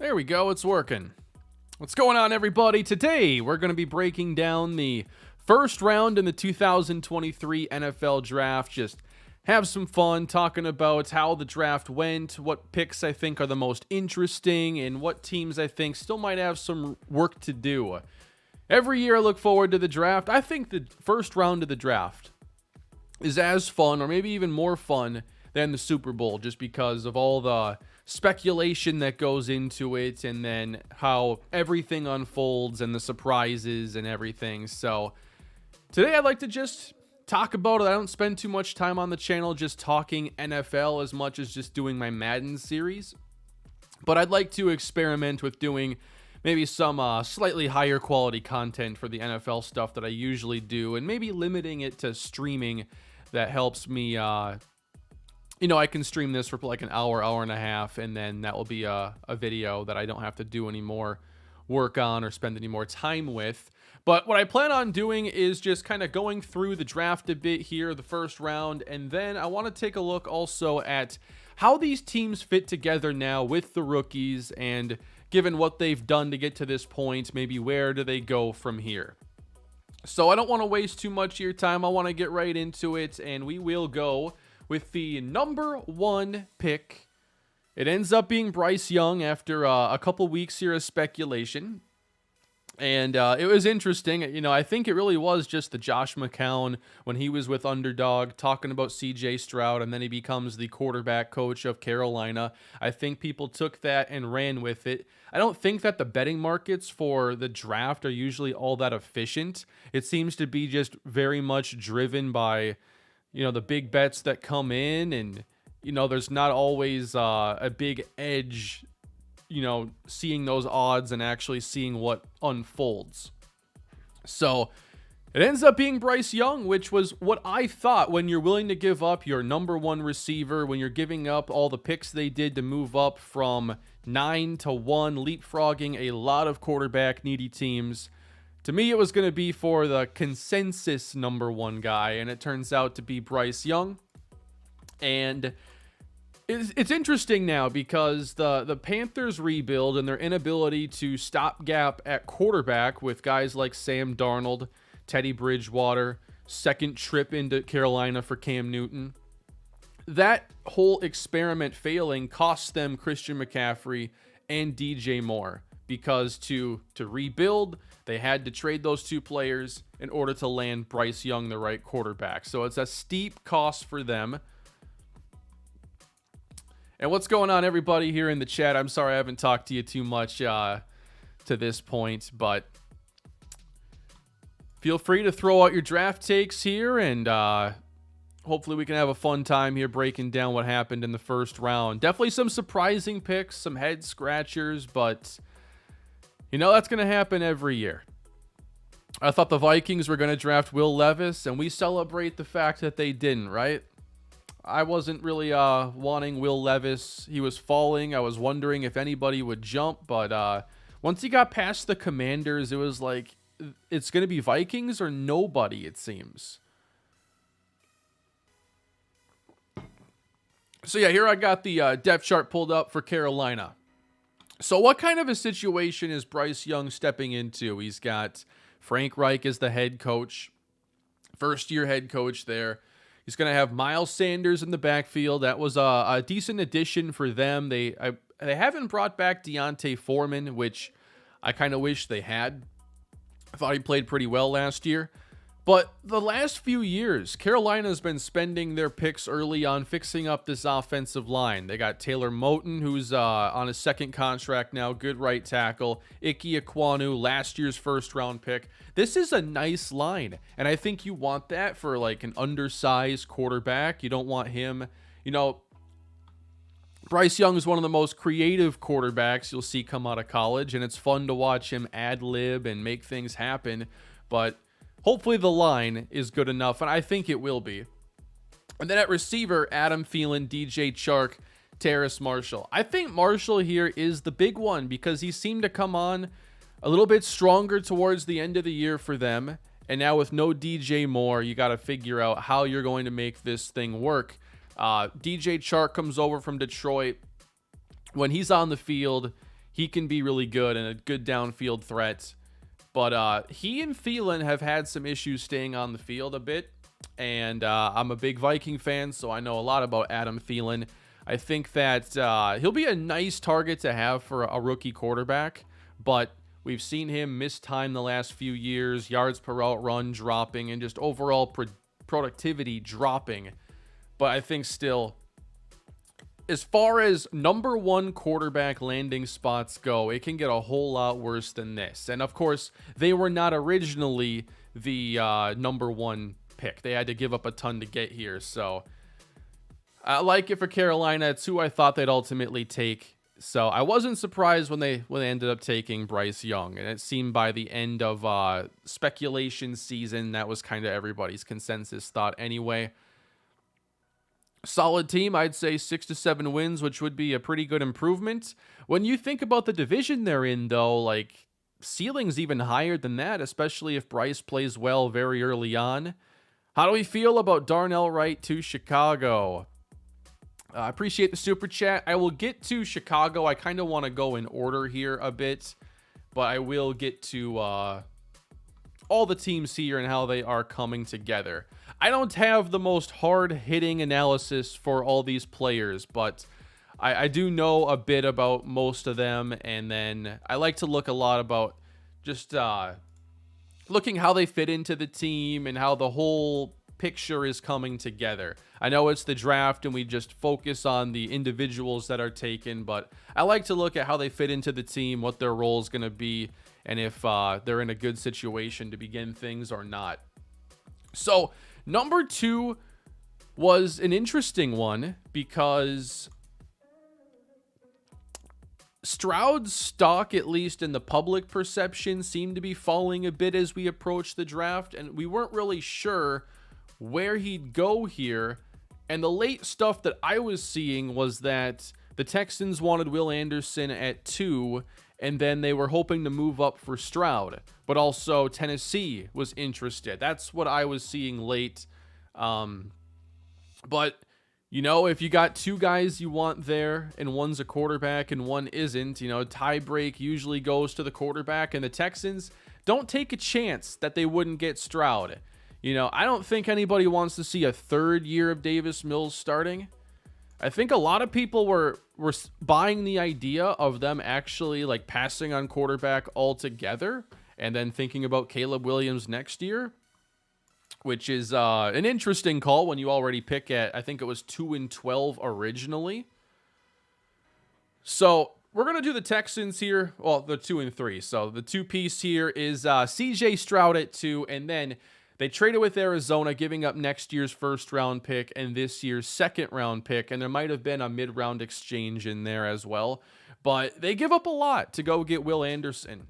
There we go, it's working. What's going on, everybody? Today, we're going to be breaking down the first round in the 2023 NFL Draft. Just have some fun talking about how the draft went, what picks I think are the most interesting, and what teams I think still might have some work to do. Every year I look forward to the draft. I think the first round of the draft is as fun, or maybe even more fun, than the Super Bowl, just because of all the speculation that goes into it, and then how everything unfolds and the surprises and everything. So today I'd like to just talk about it. I don't spend too much time on the channel just talking NFL as much as just doing my Madden series, but I'd like to experiment with doing maybe some slightly higher quality content for the NFL stuff that I usually do, and maybe limiting it to streaming. That helps me I can stream this for like an hour and a half, and then that will be a video that I don't have to do any more work on or spend any more time with. But what I plan on doing is just kind of going through the draft a bit here, the first round, and then I want to take a look also at how these teams fit together now with the rookies, and given what they've done to get to this point, maybe where do they go from here. So I don't want to waste too much of your time. I want to get right into it, and we will go with the number one pick. It ends up being Bryce Young after a couple weeks here of speculation. And it was interesting. I think it really was just the Josh McCown when he was with Underdog talking about CJ Stroud, and then he becomes the quarterback coach of Carolina. I think people took that and ran with it. I don't think that the betting markets for the draft are usually all that efficient. It seems to be just very much driven by the big bets that come in, and there's not always a big edge seeing those odds and actually seeing what unfolds. So it ends up being Bryce Young, which was what I thought. When you're willing to give up your number one receiver, when you're giving up all the picks they did to move up from 9 to 1, leapfrogging a lot of quarterback needy teams, to me it was going to be for the consensus number one guy, and it turns out to be Bryce Young. And it's interesting now because the Panthers rebuild and their inability to stop gap at quarterback with guys like Sam Darnold, Teddy Bridgewater, second trip into Carolina for Cam Newton. That whole experiment failing cost them Christian McCaffrey and DJ Moore, because to rebuild, they had to trade those two players in order to land Bryce Young, the right quarterback. So it's a steep cost for them. And what's going on, everybody, here in the chat? I'm sorry I haven't talked to you too much to this point, but feel free to throw out your draft takes here, and hopefully we can have a fun time here breaking down what happened in the first round. Definitely some surprising picks, some head scratchers, but that's going to happen every year. I thought the Vikings were going to draft Will Levis, and we celebrate the fact that they didn't, right? I wasn't really wanting Will Levis. He was falling. I was wondering if anybody would jump, but once he got past the Commanders, it was like, it's going to be Vikings or nobody, it seems. So yeah, here I got the depth chart pulled up for Carolina. So what kind of a situation is Bryce Young stepping into? He's got Frank Reich as the head coach, first-year head coach there. He's going to have Miles Sanders in the backfield. That was a decent addition for them. They haven't brought back Deontay Foreman, which I kind of wish they had. I thought he played pretty well last year. But the last few years, Carolina's been spending their picks early on fixing up this offensive line. They got Taylor Moton, who's on his second contract now, good right tackle. Ike Ekwonu, last year's first-round pick. This is a nice line, and I think you want that for like an undersized quarterback. You don't want him, Bryce Young is one of the most creative quarterbacks you'll see come out of college, and it's fun to watch him ad-lib and make things happen, but hopefully the line is good enough, and I think it will be. And then at receiver, Adam Thielen, DJ Chark, Terrace Marshall. I think Marshall here is the big one because he seemed to come on a little bit stronger towards the end of the year for them. And now with no DJ Moore, you got to figure out how you're going to make this thing work. DJ Chark comes over from Detroit. When he's on the field, he can be really good and a good downfield threat. But he and Thielen have had some issues staying on the field a bit. And I'm a big Viking fan, so I know a lot about Adam Thielen. I think that he'll be a nice target to have for a rookie quarterback, but we've seen him miss time the last few years, yards per route run dropping, and just overall productivity dropping. But I think still, as far as number one quarterback landing spots go, it can get a whole lot worse than this. And of course, they were not originally the number one pick. They had to give up a ton to get here. So I like it for Carolina. It's who I thought they'd ultimately take. So I wasn't surprised when they ended up taking Bryce Young. And it seemed by the end of speculation season, that was kind of everybody's consensus thought anyway. Solid team, I'd say 6 to 7 wins, which would be a pretty good improvement. When you think about the division they're in, though, like, ceiling's even higher than that, especially if Bryce plays well very early on. How do we feel about Darnell Wright to Chicago? I appreciate the super chat. I will get to Chicago. I kind of want to go in order here a bit, but I will get to all the teams here and how they are coming together. I don't have the most hard-hitting analysis for all these players, but I do know a bit about most of them, and then I like to look a lot about just looking how they fit into the team and how the whole picture is coming together. I know it's the draft and we just focus on the individuals that are taken, but I like to look at how they fit into the team, what their role is going to be, and if they're in a good situation to begin things or not. So number 2 was an interesting one because Stroud's stock, at least in the public perception, seemed to be falling a bit as we approached the draft, and we weren't really sure where he'd go here. And the late stuff that I was seeing was that the Texans wanted Will Anderson at 2, and then they were hoping to move up for Stroud, but also Tennessee was interested. That's what I was seeing late. But you know, if you got 2 guys you want there and one's a quarterback and one isn't, you know, tie break usually goes to the quarterback, and the Texans don't take a chance that they wouldn't get Stroud. You know, I don't think anybody wants to see a 3rd year of Davis Mills starting. I think a lot of people were buying the idea of them actually like passing on quarterback altogether and then thinking about Caleb Williams next year, which is an interesting call when you already pick at, I think it was 2-12 originally. So we're going to do the Texans here. Well, the 2-3. So the 2-piece here is CJ Stroud at 2, and then they traded with Arizona, giving up next year's 1st-round pick and this year's 2nd-round pick, and there might have been a mid-round exchange in there as well. But they give up a lot to go get Will Anderson.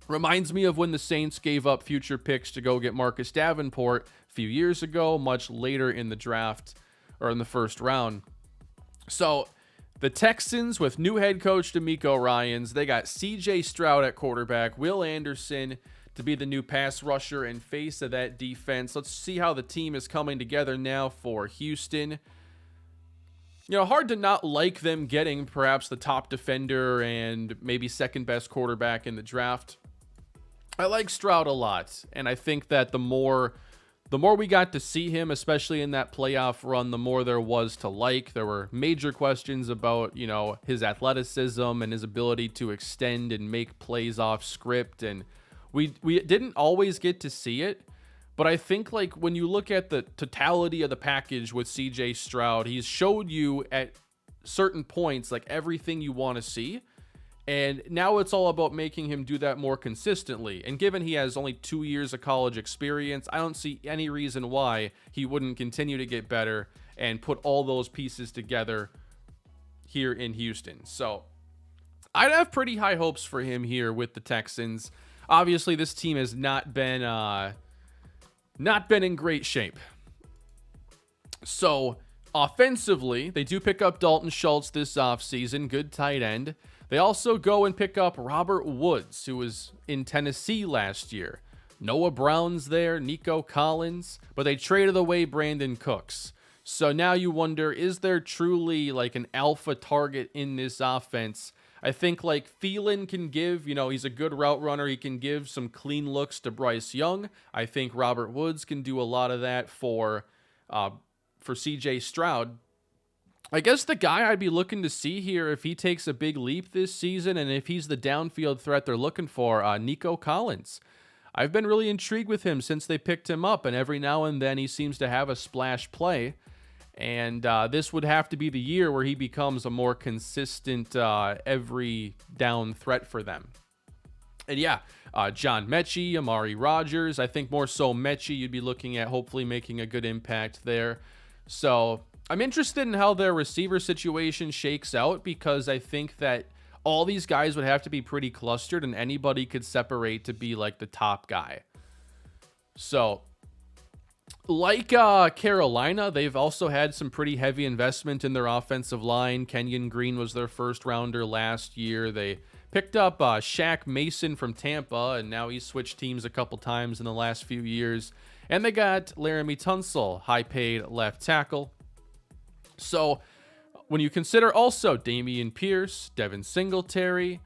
Reminds me of when the Saints gave up future picks to go get Marcus Davenport a few years ago, much later in the draft, or in the 1st round. So the Texans, with new head coach DeMeco Ryans, they got CJ Stroud at quarterback, Will Anderson to be the new pass rusher and face of that defense. Let's see how the team is coming together now for Houston. You know, hard to not like them getting perhaps the top defender and maybe 2nd best quarterback in the draft. I like Stroud a lot, and I think that the more we got to see him, especially in that playoff run, the more there was to like. There were major questions about, you know, his athleticism and his ability to extend and make plays off script, and we didn't always get to see it, but I think like when you look at the totality of the package with CJ Stroud, he's showed you at certain points like everything you want to see, and now it's all about making him do that more consistently. And given he has only 2 years of college experience, I don't see any reason why he wouldn't continue to get better and put all those pieces together here in Houston. So I'd have pretty high hopes for him here with the Texans. Obviously, this team has not been in great shape. So, offensively, they do pick up Dalton Schultz this offseason, good tight end. They also go and pick up Robert Woods, who was in Tennessee last year. Noah Brown's there, Nico Collins, but they traded away Brandon Cooks. So now you wonder, is there truly like an alpha target in this offense? I think like Thielen can give, he's a good route runner. He can give some clean looks to Bryce Young. I think Robert Woods can do a lot of that for CJ Stroud. I guess the guy I'd be looking to see here, if he takes a big leap this season and if he's the downfield threat they're looking for, Nico Collins. I've been really intrigued with him since they picked him up, and every now and then he seems to have a splash play. And this would have to be the year where he becomes a more consistent every down threat for them. And yeah, John Mechie, Amari Rodgers. I think more so Mechie, you'd be looking at hopefully making a good impact there. So I'm interested in how their receiver situation shakes out, because I think that all these guys would have to be pretty clustered and anybody could separate to be like the top guy. So like Carolina, they've also had some pretty heavy investment in their offensive line. Kenyon Green was their first rounder last year. They picked up Shaq Mason from Tampa, and now he's switched teams a couple times in the last few years. And they got Laramie Tunsil, high-paid left tackle. So when you consider also Dameon Pierce, Devin Singletary,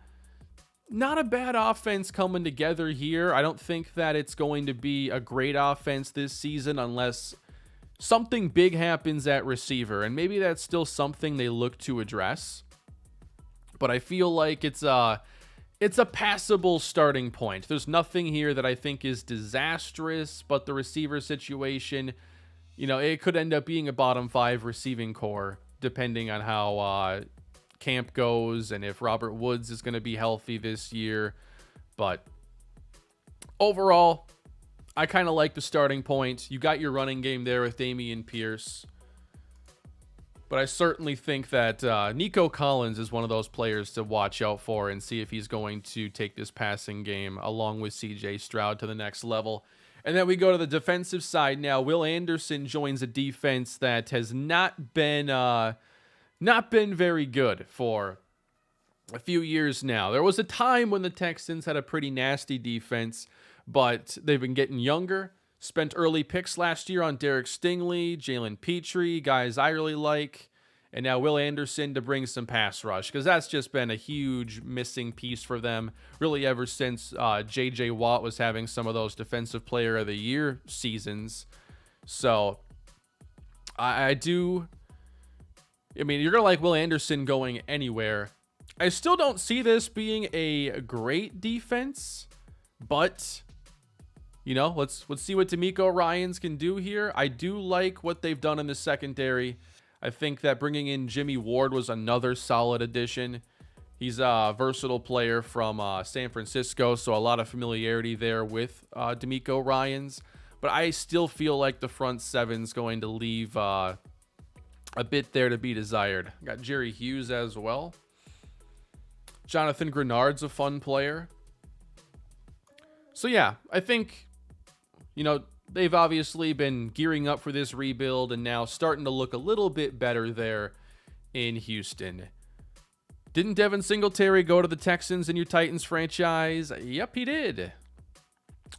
not a bad offense coming together here. I don't think that it's going to be a great offense this season unless something big happens at receiver, and maybe that's still something they look to address. But I feel like it's a passable starting point. There's nothing here that I think is disastrous, but the receiver situation, it could end up being a bottom 5 receiving core, depending on how camp goes and if Robert Woods is going to be healthy this year. But overall, I kind of like the starting point. You got your running game there with Dameon Pierce. But I certainly think that Nico Collins is one of those players to watch out for and see if he's going to take this passing game along with CJ Stroud to the next level. And then we go to the defensive side now. Will Anderson joins a defense that has not been very good for a few years now. There was a time when the Texans had a pretty nasty defense, but they've been getting younger. Spent early picks last year on Derek Stingley, Jalen Petrie, guys I really like, and now Will Anderson to bring some pass rush, because that's just been a huge missing piece for them, really ever since J.J. Watt was having some of those Defensive Player of the Year seasons. So I mean, you're going to like Will Anderson going anywhere. I still don't see this being a great defense, but let's see what DeMeco Ryans can do here. I do like what they've done in the secondary. I think that bringing in Jimmy Ward was another solid addition. He's a versatile player from San Francisco, so a lot of familiarity there with DeMeco Ryans. But I still feel like the front seven's going to leave a bit there to be desired. Got Jerry Hughes as well. Jonathan Grenard's a fun player. So yeah, I think they've obviously been gearing up for this rebuild and now starting to look a little bit better there in Houston. Didn't Devin Singletary go to the Texans in your Titans franchise? Yep, he did.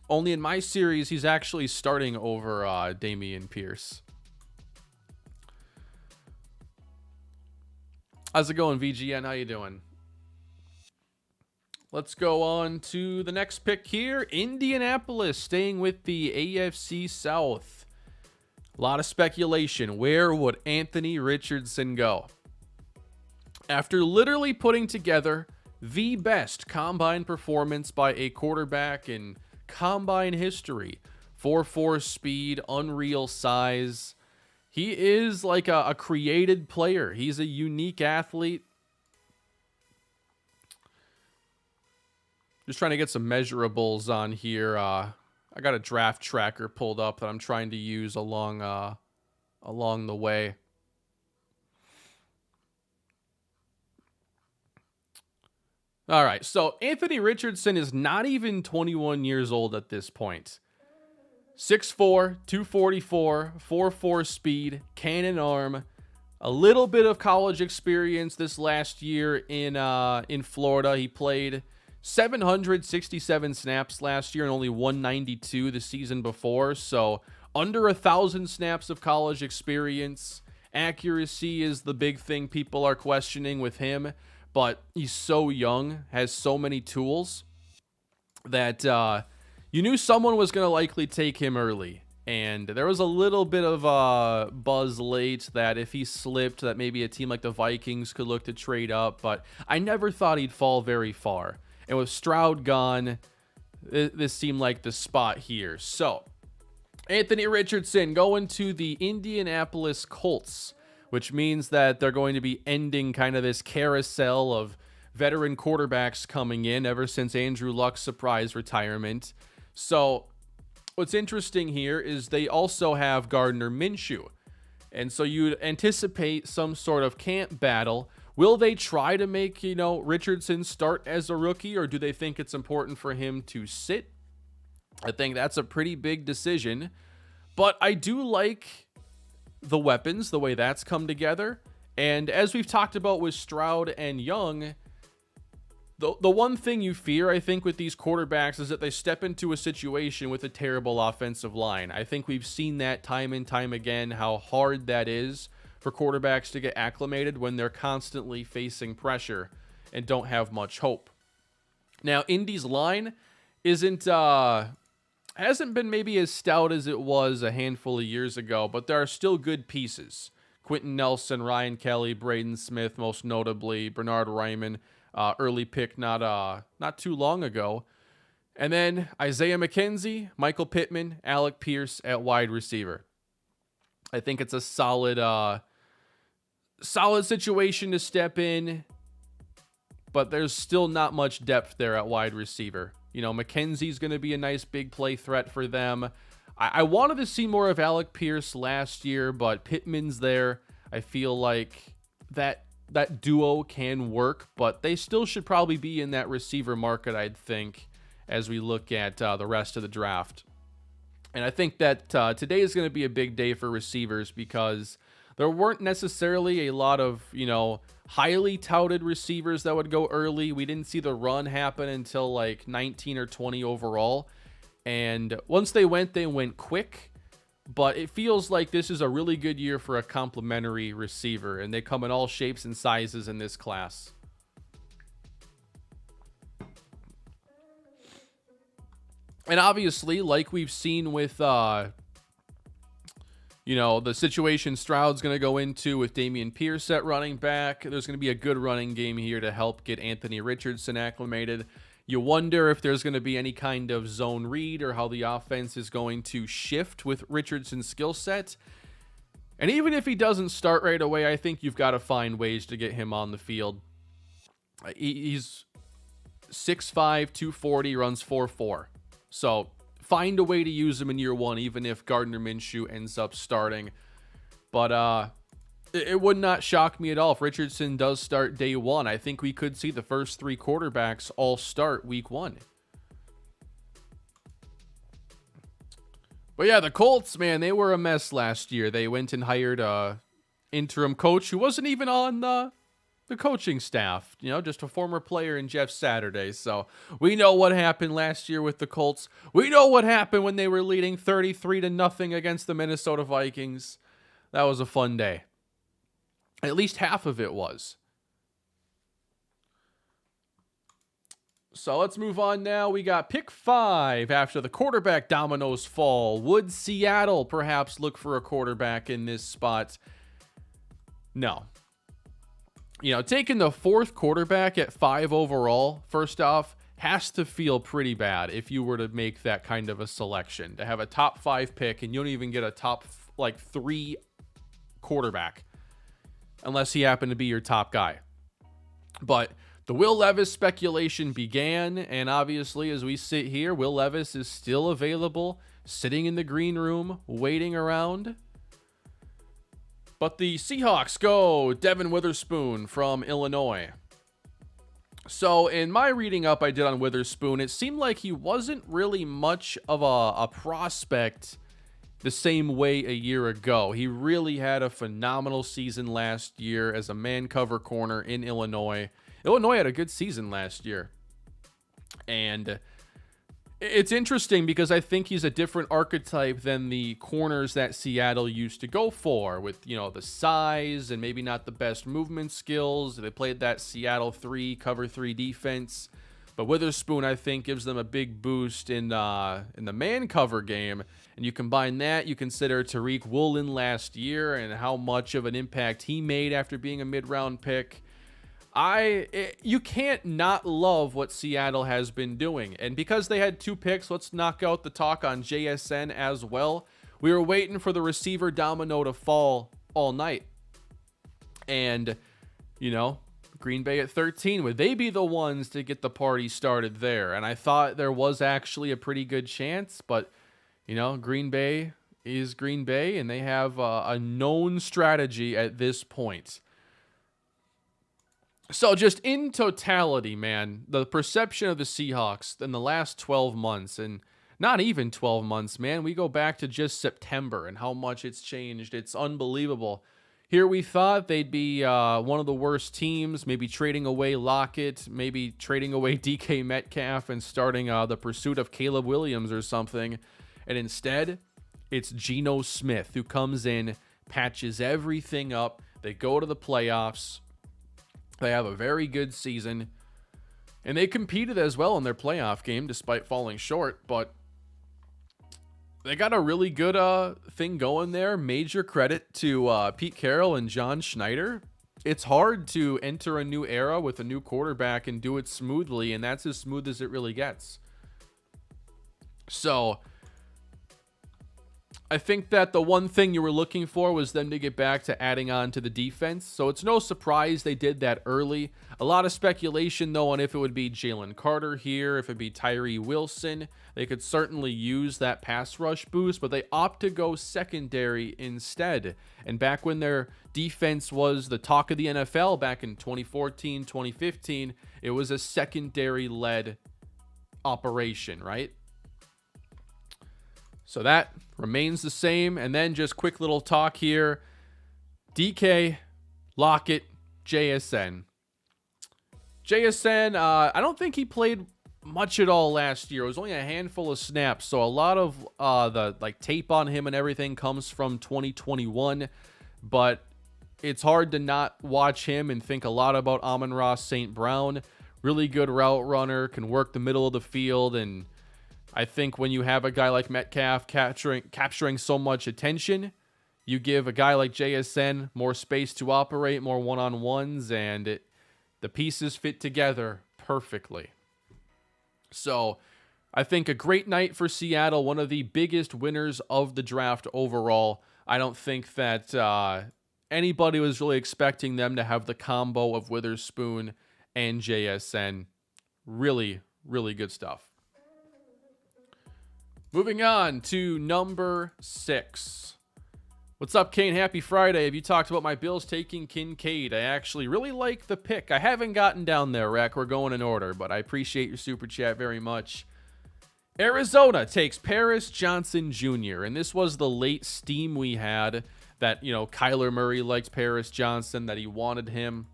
Only in my series, he's actually starting over Dameon Pierce. How's it going, VGN? How you doing? Let's go on to the next pick here. Indianapolis, staying with the AFC South. A lot of speculation. Where would Anthony Richardson go? After literally putting together the best combine performance by a quarterback in combine history, 4.4 speed, unreal size, he is like a created player. He's a unique athlete. Just trying to get some measurables on here. I got a draft tracker pulled up that I'm trying to use along the way. All right, so Anthony Richardson is not even 21 years old at this point. 6'4", 244, 4.4 speed, cannon arm, a little bit of college experience this last year in Florida. He played 767 snaps last year and only 192 the season before. So under 1,000 snaps of college experience. Accuracy is the big thing people are questioning with him. but he's so young, has so many tools that you knew someone was going to likely take him early. And there was a little bit of buzz late that if he slipped, that maybe a team like the Vikings could look to trade up. But I never thought he'd fall very far. And with Stroud gone, this seemed like the spot here. So, Anthony Richardson going to the Indianapolis Colts, which means that they're going to be ending kind of this carousel of veteran quarterbacks coming in ever since Andrew Luck's surprise retirement. So, what's interesting here is they also have Gardner Minshew. And so you'd anticipate some sort of camp battle. Will they try to make, Richardson start as a rookie, or do they think it's important for him to sit? I think that's a pretty big decision. But I do like the weapons, the way that's come together. And as we've talked about with Stroud and Young, the one thing you fear, I think, with these quarterbacks is that they step into a situation with a terrible offensive line. I think we've seen that time and time again, how hard that is for quarterbacks to get acclimated when they're constantly facing pressure and don't have much hope. Now, Indy's line hasn't been maybe as stout as it was a handful of years ago, but there are still good pieces. Quentin Nelson, Ryan Kelly, Braden Smith, most notably, Bernard Ryman, early pick not too long ago. And then Isaiah McKenzie, Michael Pittman, Alec Pierce at wide receiver. I think it's a solid situation to step in, but there's still not much depth there at wide receiver. McKenzie's going to be a nice big play threat for them. I wanted to see more of Alec Pierce last year, but Pittman's there. I feel like that duo can work, but they still should probably be in that receiver market, I'd think, as we look at the rest of the draft. And I think that today is going to be a big day for receivers because there weren't necessarily a lot of, highly touted receivers that would go early. We didn't see the run happen until like 19 or 20 overall. And once they went quick. But it feels like this is a really good year for a complimentary receiver, and they come in all shapes and sizes in this class. And obviously, like we've seen with, the situation Stroud's going to go into with Dameon Pierce at running back, there's going to be a good running game here to help get Anthony Richardson acclimated. You wonder if there's going to be any kind of zone read or how the offense is going to shift with Richardson's skill set. And even if he doesn't start right away, I think you've got to find ways to get him on the field. He's 6'5", 240, runs 4.4. So find a way to use him in year one, even if Gardner Minshew ends up starting. But it would not shock me at all if Richardson does start day one. I think we could see the first three quarterbacks all start week one. But yeah, the Colts, man, they were a mess last year. They went and hired a interim coach who wasn't even on the coaching staff, just a former player in Jeff Saturday. So we know what happened last year with the Colts. We know what happened when they were leading 33-0 against the Minnesota Vikings. That was a fun day. At least half of it was. So let's move on now. We got pick 5 after the quarterback dominoes fall. Would Seattle perhaps look for a quarterback in this spot? No. Taking the 4th quarterback at 5 overall, first off, has to feel pretty bad if you were to make that kind of a selection. To have a top 5 pick and you don't even get a top 3 quarterback. Unless he happened to be your top guy. But the Will Levis speculation began, and obviously as we sit here, Will Levis is still available, sitting in the green room, waiting around. But the Seahawks go Devin Witherspoon from Illinois. So in my reading up I did on Witherspoon, it seemed like he wasn't really much of a prospect the same way a year ago. He really had a phenomenal season last year as a man cover corner in Illinois. Illinois had a good season last year. And It's interesting because I think he's a different archetype than the corners that Seattle used to go for with, the size and maybe not the best movement skills. They played that Seattle 3 cover 3 defense, but Witherspoon, I think, gives them a big boost in the man cover game. And you combine that, you consider Tyree Wilson last year and how much of an impact he made after being a mid-round pick. You can't not love what Seattle has been doing. And because they had 2 picks, let's knock out the talk on JSN as well. We were waiting for the receiver domino to fall all night. And, Green Bay at 13, would they be the ones to get the party started there? And I thought there was actually a pretty good chance, but, Green Bay is Green Bay, and they have a known strategy at this point. So just in totality, man, the perception of the Seahawks in the last 12 months, and not even 12 months, man, we go back to just September and how much it's changed. It's unbelievable. Here we thought they'd be one of the worst teams, maybe trading away Lockett, maybe trading away DK Metcalf and starting the pursuit of Caleb Williams or something. And instead, it's Geno Smith who comes in, patches everything up. They go to the playoffs. They have a very good season, and they competed as well in their playoff game despite falling short, but they got a really good thing going there. Major credit to Pete Carroll and John Schneider. It's hard to enter a new era with a new quarterback and do it smoothly, and that's as smooth as it really gets. So I think that the one thing you were looking for was them to get back to adding on to the defense. So it's no surprise they did that early. A lot of speculation, though, on if it would be Jalen Carter here, if it'd be Tyree Wilson. They could certainly use that pass rush boost, but they opt to go secondary instead. And back when their defense was the talk of the NFL back in 2014, 2015, it was a secondary-led operation, right? So that remains the same. And then just quick little talk here. DK, Lockett, JSN. JSN, I don't think he played much at all last year. It was only a handful of snaps. So a lot of the tape on him and everything comes from 2021. But it's hard to not watch him and think a lot about Amon-Ra St. Brown. Really good route runner, can work the middle of the field, and I think when you have a guy like Metcalf capturing so much attention, you give a guy like JSN more space to operate, more one-on-ones, and the pieces fit together perfectly. So I think a great night for Seattle, one of the biggest winners of the draft overall. I don't think that anybody was really expecting them to have the combo of Witherspoon and JSN. Really, really good stuff. Moving on to number 6. What's up, Kane? Happy Friday. Have you talked about my Bills taking Kincaid? I actually really like the pick. I haven't gotten down there, Rack. We're going in order, but I appreciate your super chat very much. Arizona takes Paris Johnson Jr., and this was the late steam we had that, Kyler Murray liked Paris Johnson, that he wanted him.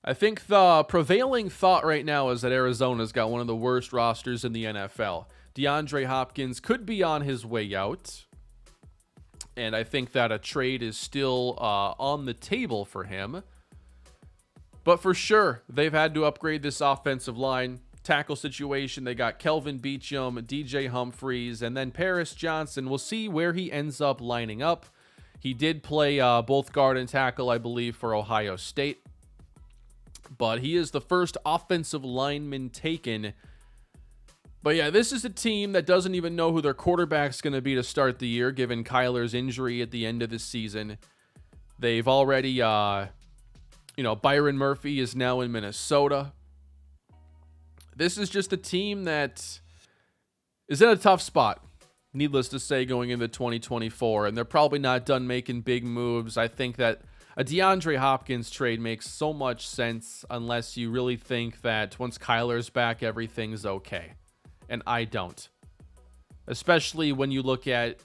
I think the prevailing thought right now is that Arizona's got one of the worst rosters in the NFL. DeAndre Hopkins could be on his way out, and I think that a trade is still on the table for him. But for sure, they've had to upgrade this offensive line. Tackle situation, they got Kelvin Beachum, DJ Humphries, and then Paris Johnson. We'll see where he ends up lining up. He did play both guard and tackle, I believe, for Ohio State. But he is the first offensive lineman taken. But yeah, this is a team that doesn't even know who their quarterback's going to be to start the year, given Kyler's injury at the end of the season. They've already, Byron Murphy is now in Minnesota. This is just a team that is in a tough spot, needless to say, going into 2024. And they're probably not done making big moves. I think that a DeAndre Hopkins trade makes so much sense unless you really think that once Kyler's back, everything's okay. And I don't. Especially when you look at,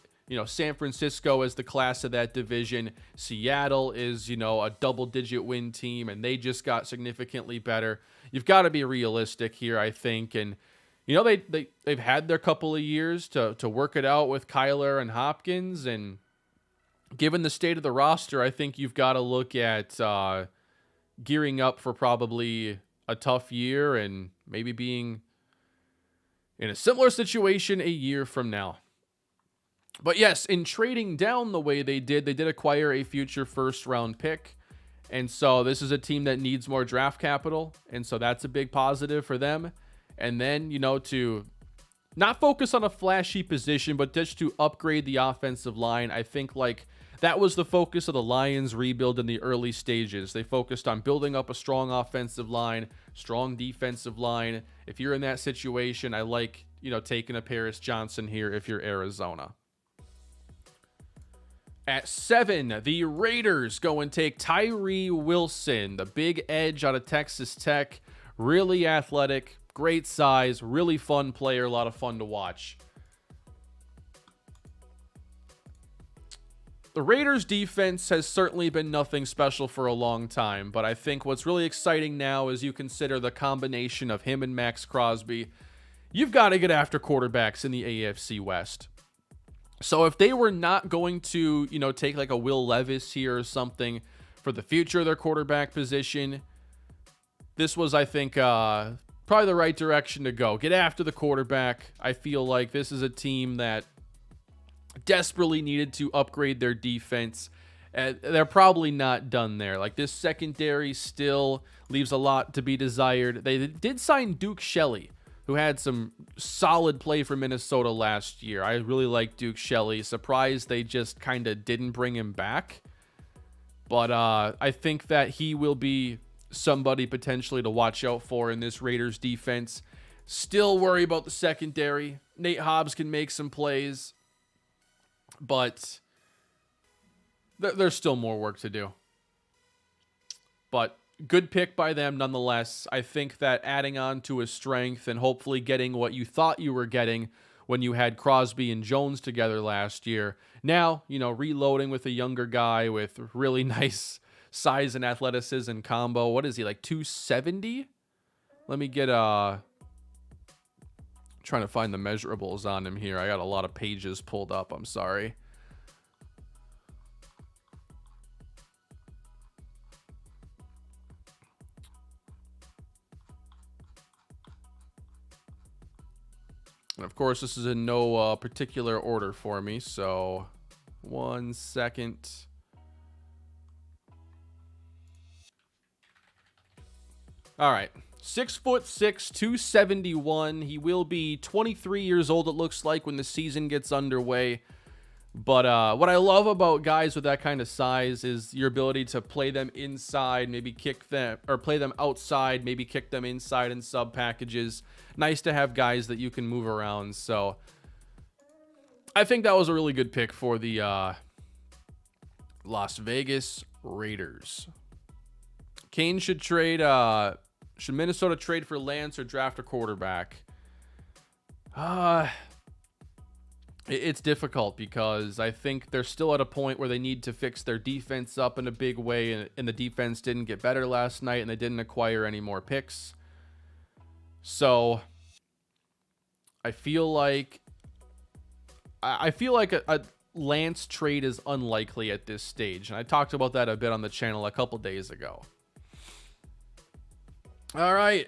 San Francisco as the class of that division. Seattle is, a double-digit win team, and they just got significantly better. you've got to be realistic here, I think. And, you know, they've had their couple of years to work it out with Kyler and Hopkins. And given the state of the roster, I think you've got to look at gearing up for probably a tough year and maybe being in a similar situation a year from now. But yes, in trading down the way they did acquire a future first-round pick. And so this is a team that needs more draft capital. And so that's a big positive for them. And then, you know, to not focus on a flashy position, but just to upgrade the offensive line. I think, like, that was the focus of the Lions rebuild in the early stages. They focused on building up a strong offensive line, strong defensive line. If you're in that situation, I like, you know, taking a Paris Johnson here if you're Arizona. At 7, the Raiders go and take Tyree Wilson, the big edge out of Texas Tech. Really athletic, great size, really fun player, a lot of fun to watch. The Raiders defense has certainly been nothing special for a long time, but I think what's really exciting now is you consider the combination of him and Max Crosby. You've got to get after quarterbacks in the AFC West. So if they were not going to, you know, take like a Will Levis here or something for the future of their quarterback position, this was, I think, probably the right direction to go. Get after the quarterback. I feel like this is a team that desperately needed to upgrade their defense. They're probably not done there. Like, this secondary still leaves a lot to be desired. They did sign Duke Shelley, who had some solid play for Minnesota last year. I really like Duke Shelley. Surprised they just kind of didn't bring him back. But I think that he will be somebody potentially to watch out for in this Raiders defense. Still worry about the secondary. Nate Hobbs can make some plays, but there's still more work to do. But good pick by them nonetheless. I think that adding on to his strength and hopefully getting what you thought you were getting when you had Crosby and Jones together last year. Now, you know, reloading with a younger guy with really nice size and athleticism combo. What is he, like 270? Let me get trying to find the measurables on him here. I got a lot of pages pulled up. I'm sorry. And of course, this is in no particular order for me. So 1 second. All right. 6'6", 271. He will be 23 years old, it looks like, when the season gets underway. But what I love about guys with that kind of size is your ability to play them inside, maybe kick them, or play them outside, maybe kick them inside in sub packages. Nice to have guys that you can move around. So I think that was a really good pick for the Las Vegas Raiders. Kane should trade. Should Minnesota trade for Lance or draft a quarterback? It's difficult because I think they're still at a point where they need to fix their defense up in a big way, and the defense didn't get better last night, and they didn't acquire any more picks. So I feel like a Lance trade is unlikely at this stage, and I talked about that a bit on the channel a couple days ago. All right.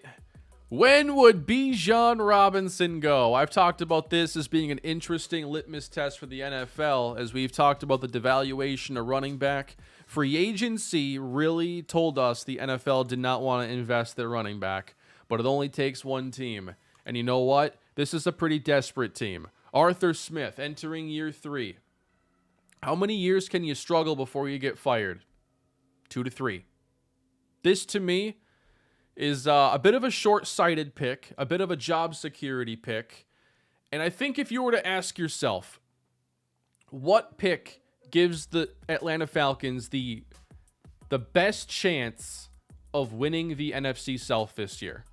When would Bijan Robinson go? I've talked about this as being an interesting litmus test for the NFL, as we've talked about the devaluation of running back. Free agency really told us the NFL did not want to invest their running back, but it only takes one team. And you know what? This is a pretty desperate team. Arthur Smith entering year 3. How many years can you struggle before you get fired? 2 to 3. This, to me, is a bit of a short-sighted pick, a bit of a job security pick. And I think if you were to ask yourself, what pick gives the Atlanta Falcons the best chance of winning the NFC South this year?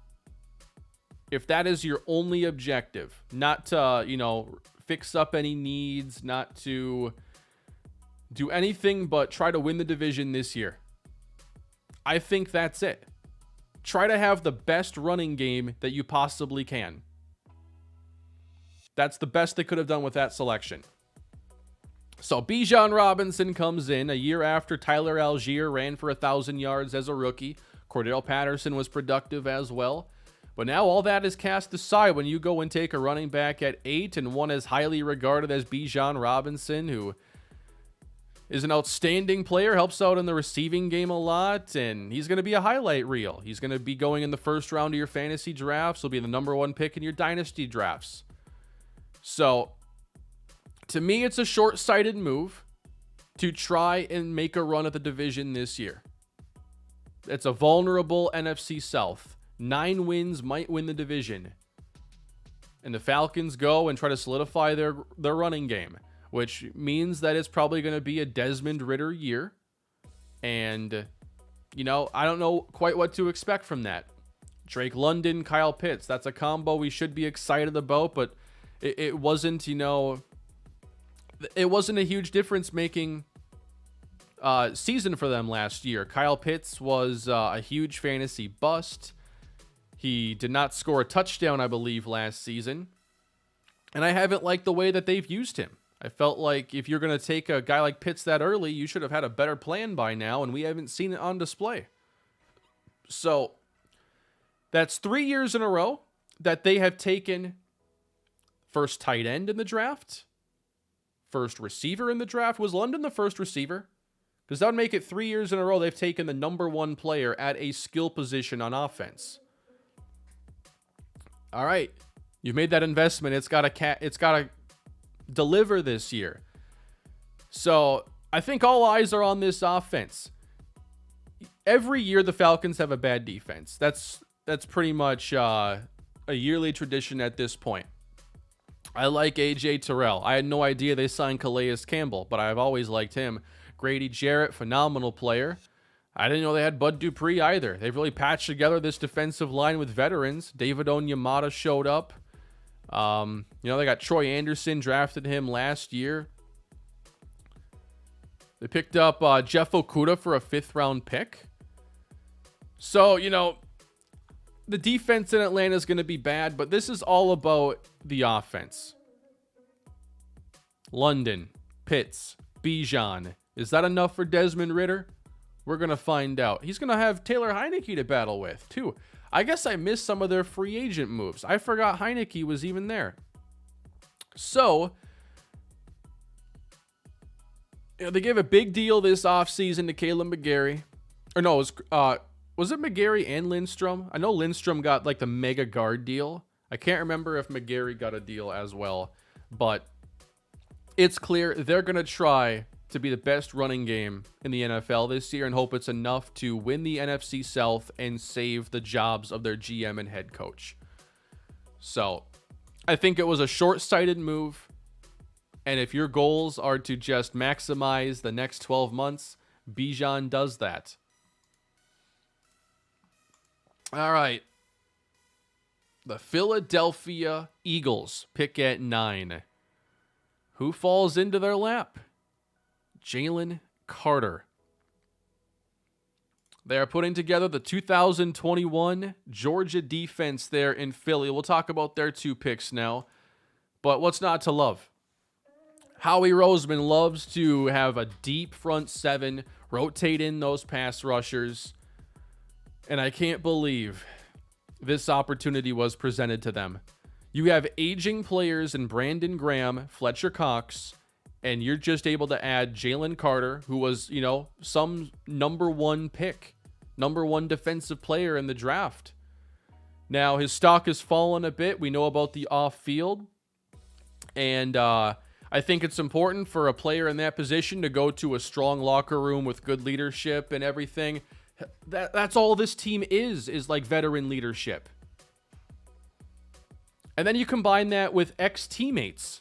If that is your only objective, not to, fix up any needs, not to do anything but try to win the division this year, I think that's it. try to have the best running game that you possibly can. That's the best they could have done with that selection. So Bijan Robinson comes in a year after Tyler Algier ran for 1,000 yards as a rookie. Cordell Patterson was productive as well. But now all that is cast aside when you go and take a running back at 8 and one as highly regarded as Bijan Robinson, who is an outstanding player, helps out in the receiving game a lot, and he's going to be a highlight reel. He's going to be going in the first round of your fantasy drafts. He'll be the number 1 pick in your dynasty drafts. So, to me, it's a short-sighted move to try and make a run at the division this year. It's a vulnerable NFC South. 9 wins might win the division. And the Falcons go and try to solidify their running game, which means that it's probably going to be a Desmond Ridder year. And, I don't know quite what to expect from that. Drake London, Kyle Pitts, that's a combo we should be excited about, but it wasn't, it wasn't a huge difference-making season for them last year. Kyle Pitts was a huge fantasy bust. He did not score a touchdown, I believe, last season. And I haven't liked the way that they've used him. I felt like if you're going to take a guy like Pitts that early, you should have had a better plan by now, and we haven't seen it on display. So that's 3 years in a row that they have taken first tight end in the draft, first receiver in the draft. Was London the first receiver? Because that would make it 3 years in a row they've taken the number 1 player at a skill position on offense. All right, you've made that investment. It's got to deliver this year. So I think all eyes are on this offense. Every year the Falcons have a bad defense. That's pretty much a yearly tradition at this point. I like A.J. Terrell. I had no idea they signed Calais Campbell, but I've always liked him. Grady Jarrett, phenomenal player. I didn't know they had Bud Dupree either. They've really patched together this defensive line with veterans. David Onyemata showed up. They got Troy Anderson, drafted him last year. They picked up Jeff Okudah for a 5th-round pick. So, the defense in Atlanta is going to be bad, but this is all about the offense. London, Pitts, Bijan. Is that enough for Desmond Ridder? We're going to find out. He's going to have Taylor Heineke to battle with, too. I guess I missed some of their free agent moves. I forgot Heineke was even there. So, they gave a big deal this offseason to Caleb McGarry. Or no, was it McGarry and Lindstrom? I know Lindstrom got like the mega guard deal. I can't remember if McGarry got a deal as well. But it's clear they're going to try to be the best running game in the NFL this year and hope it's enough to win the NFC South and save the jobs of their GM and head coach. So, I think it was a short-sighted move. And if your goals are to just maximize the next 12 months, Bijan does that. All right. The Philadelphia Eagles pick at 9. Who falls into their lap? Jalen Carter. They are putting together the 2021 Georgia defense there in Philly. We'll talk about their 2 picks now. But what's not to love? Howie Roseman loves to have a deep front 7, rotate in those pass rushers. And I can't believe this opportunity was presented to them. You have aging players in Brandon Graham, Fletcher Cox, and you're just able to add Jalen Carter, who was, some number 1 pick, number 1 defensive player in the draft. Now, his stock has fallen a bit. We know about the off-field. And I think it's important for a player in that position to go to a strong locker room with good leadership and everything. That's all this team is like veteran leadership. And then you combine that with ex-teammates.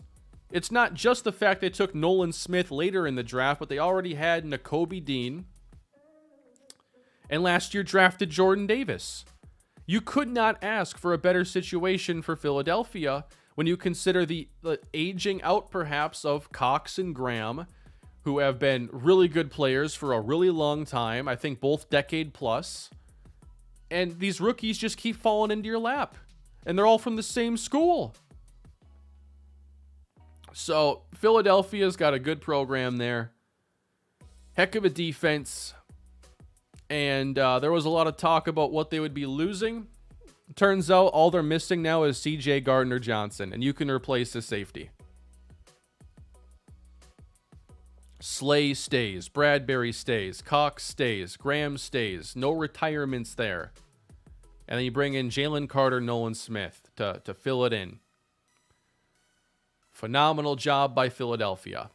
It's not just the fact they took Nolan Smith later in the draft, but they already had Nakobe Dean. And last year drafted Jordan Davis. You could not ask for a better situation for Philadelphia when you consider the aging out, perhaps, of Cox and Graham, who have been really good players for a really long time. I think both decade plus. And these rookies just keep falling into your lap. And they're all from the same school. So Philadelphia's got a good program there. Heck of a defense. And there was a lot of talk about what they would be losing. Turns out all they're missing now is C.J. Gardner-Johnson. And you can replace the safety. Slay stays. Bradbury stays. Cox stays. Graham stays. No retirements there. And then you bring in Jalen Carter, Nolan Smith to fill it in. Phenomenal job by Philadelphia.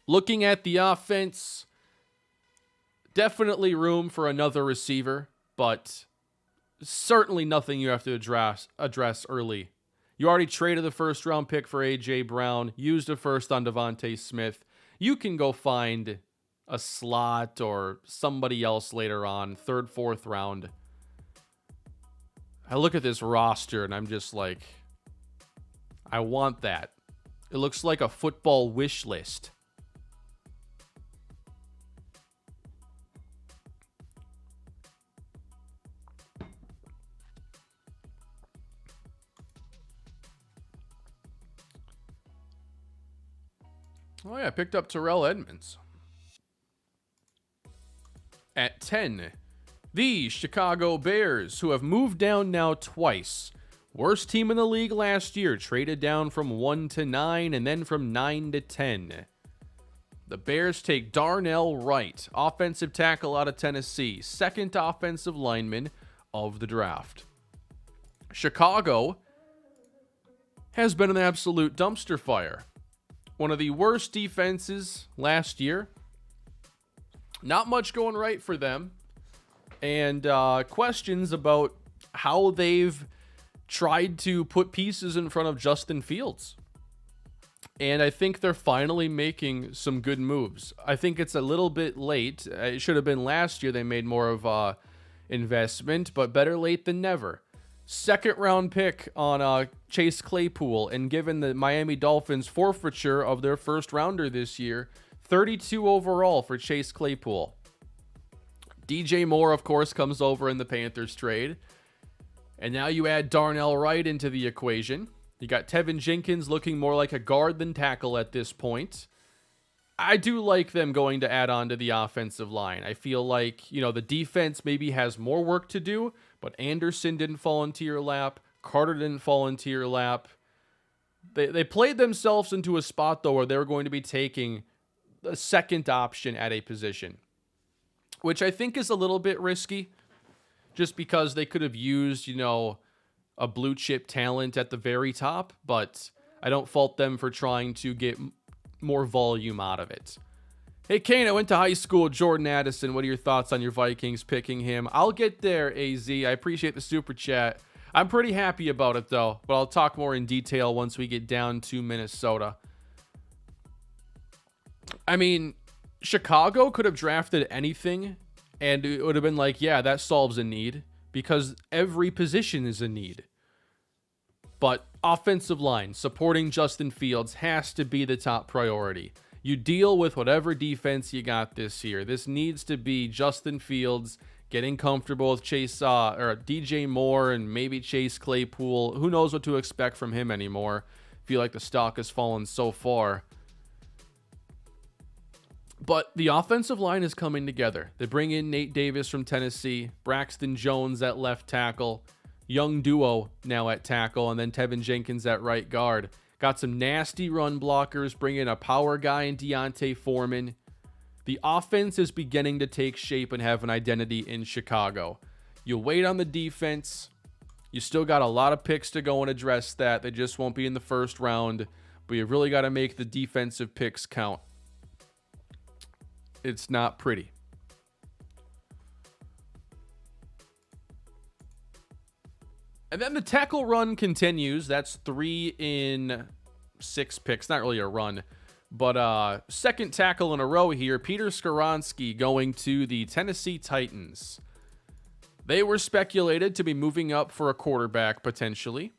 Looking at the offense, definitely room for another receiver, but certainly nothing you have to address early. You already traded the first-round pick for A.J. Brown, used a first on Devontae Smith. You can go find a slot or somebody else later on, third, fourth round. I look at this roster and I'm just like, I want that. It looks like a football wish list. Oh yeah, I picked up Terrell Edmonds. At 10, the Chicago Bears, who have moved down now twice. Worst team in the league last year, traded down from 1 to 9 and then from 9 to 10. The Bears take Darnell Wright, offensive tackle out of Tennessee, second offensive lineman of the draft. Chicago has been an absolute dumpster fire. One of the worst defenses last year. Not much going right for them. And questions about how they've tried to put pieces in front of Justin Fields. And I think they're finally making some good moves. I think it's a little bit late. It should have been last year they made more of a investment, but better late than never. Second round pick on Chase Claypool, and given the Miami Dolphins forfeiture of their first rounder this year, 32 overall for Chase Claypool. DJ Moore, of course, comes over in the Panthers trade. And now you add Darnell Wright into the equation. You got Tevin Jenkins looking more like a guard than tackle at this point. I do like them going to add on to the offensive line. I feel like, the defense maybe has more work to do, but Anderson didn't fall into your lap. Carter didn't fall into your lap. They played themselves into a spot, though, where they were going to be taking a second option at a position, which I think is a little bit risky, just because they could have used, a blue chip talent at the very top, but I don't fault them for trying to get more volume out of it. Hey, Kane, I went to high school with Jordan Addison. What are your thoughts on your Vikings picking him? I'll get there, AZ. I appreciate the super chat. I'm pretty happy about it, though, but I'll talk more in detail once we get down to Minnesota. I mean, Chicago could have drafted anything, and it would have been like, yeah, that solves a need, because every position is a need. But offensive line, supporting Justin Fields has to be the top priority. You deal with whatever defense you got this year. This needs to be Justin Fields getting comfortable with or DJ Moore and maybe Chase Claypool. Who knows what to expect from him anymore? I feel like the stock has fallen so far. But the offensive line is coming together. They bring in Nate Davis from Tennessee, Braxton Jones at left tackle, young duo now at tackle, and then Tevin Jenkins at right guard. Got some nasty run blockers, bring in a power guy in Deontay Foreman. The offense is beginning to take shape and have an identity in Chicago. You wait on the defense. You still got a lot of picks to go and address that. They just won't be in the first round, but you really got to make the defensive picks count. It's not pretty. And then the tackle run continues. That's 3 in 6 picks. Not really a run, but second tackle in a row here. Peter Scaronski going to the Tennessee Titans. They were speculated to be moving up for a quarterback potentially.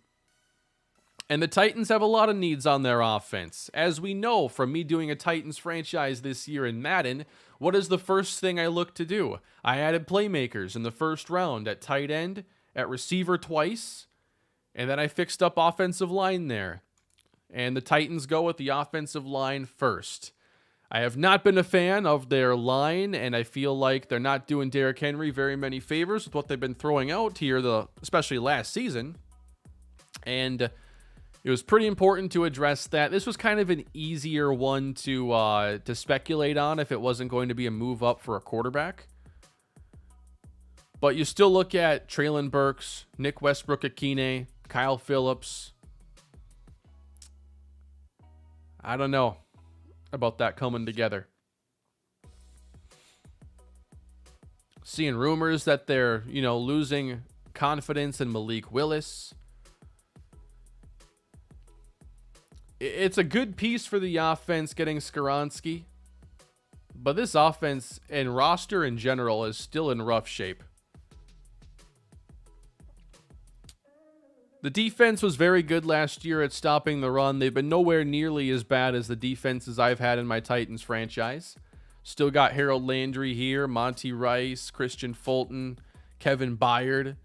And the Titans have a lot of needs on their offense. As we know from me doing a Titans franchise this year in Madden, what is the first thing I look to do? I added playmakers in the first round at tight end, at receiver twice, and then I fixed up offensive line there. And the Titans go with the offensive line first. I have not been a fan of their line, and I feel like they're not doing Derrick Henry very many favors with what they've been throwing out here, especially last season. And it was pretty important to address that. This was kind of an easier one to speculate on if it wasn't going to be a move up for a quarterback. But you still look at Treylon Burks, Nick Westbrook-Akine, Kyle Phillips. I don't know about that coming together. Seeing rumors that they're, losing confidence in Malik Willis. It's a good piece for the offense getting Scaronski, but this offense and roster in general is still in rough shape. The defense was very good last year at stopping the run. They've been nowhere nearly as bad as the defenses I've had in my Titans franchise. Still got Harold Landry here, Monty Rice, Christian Fulton, Kevin Byard.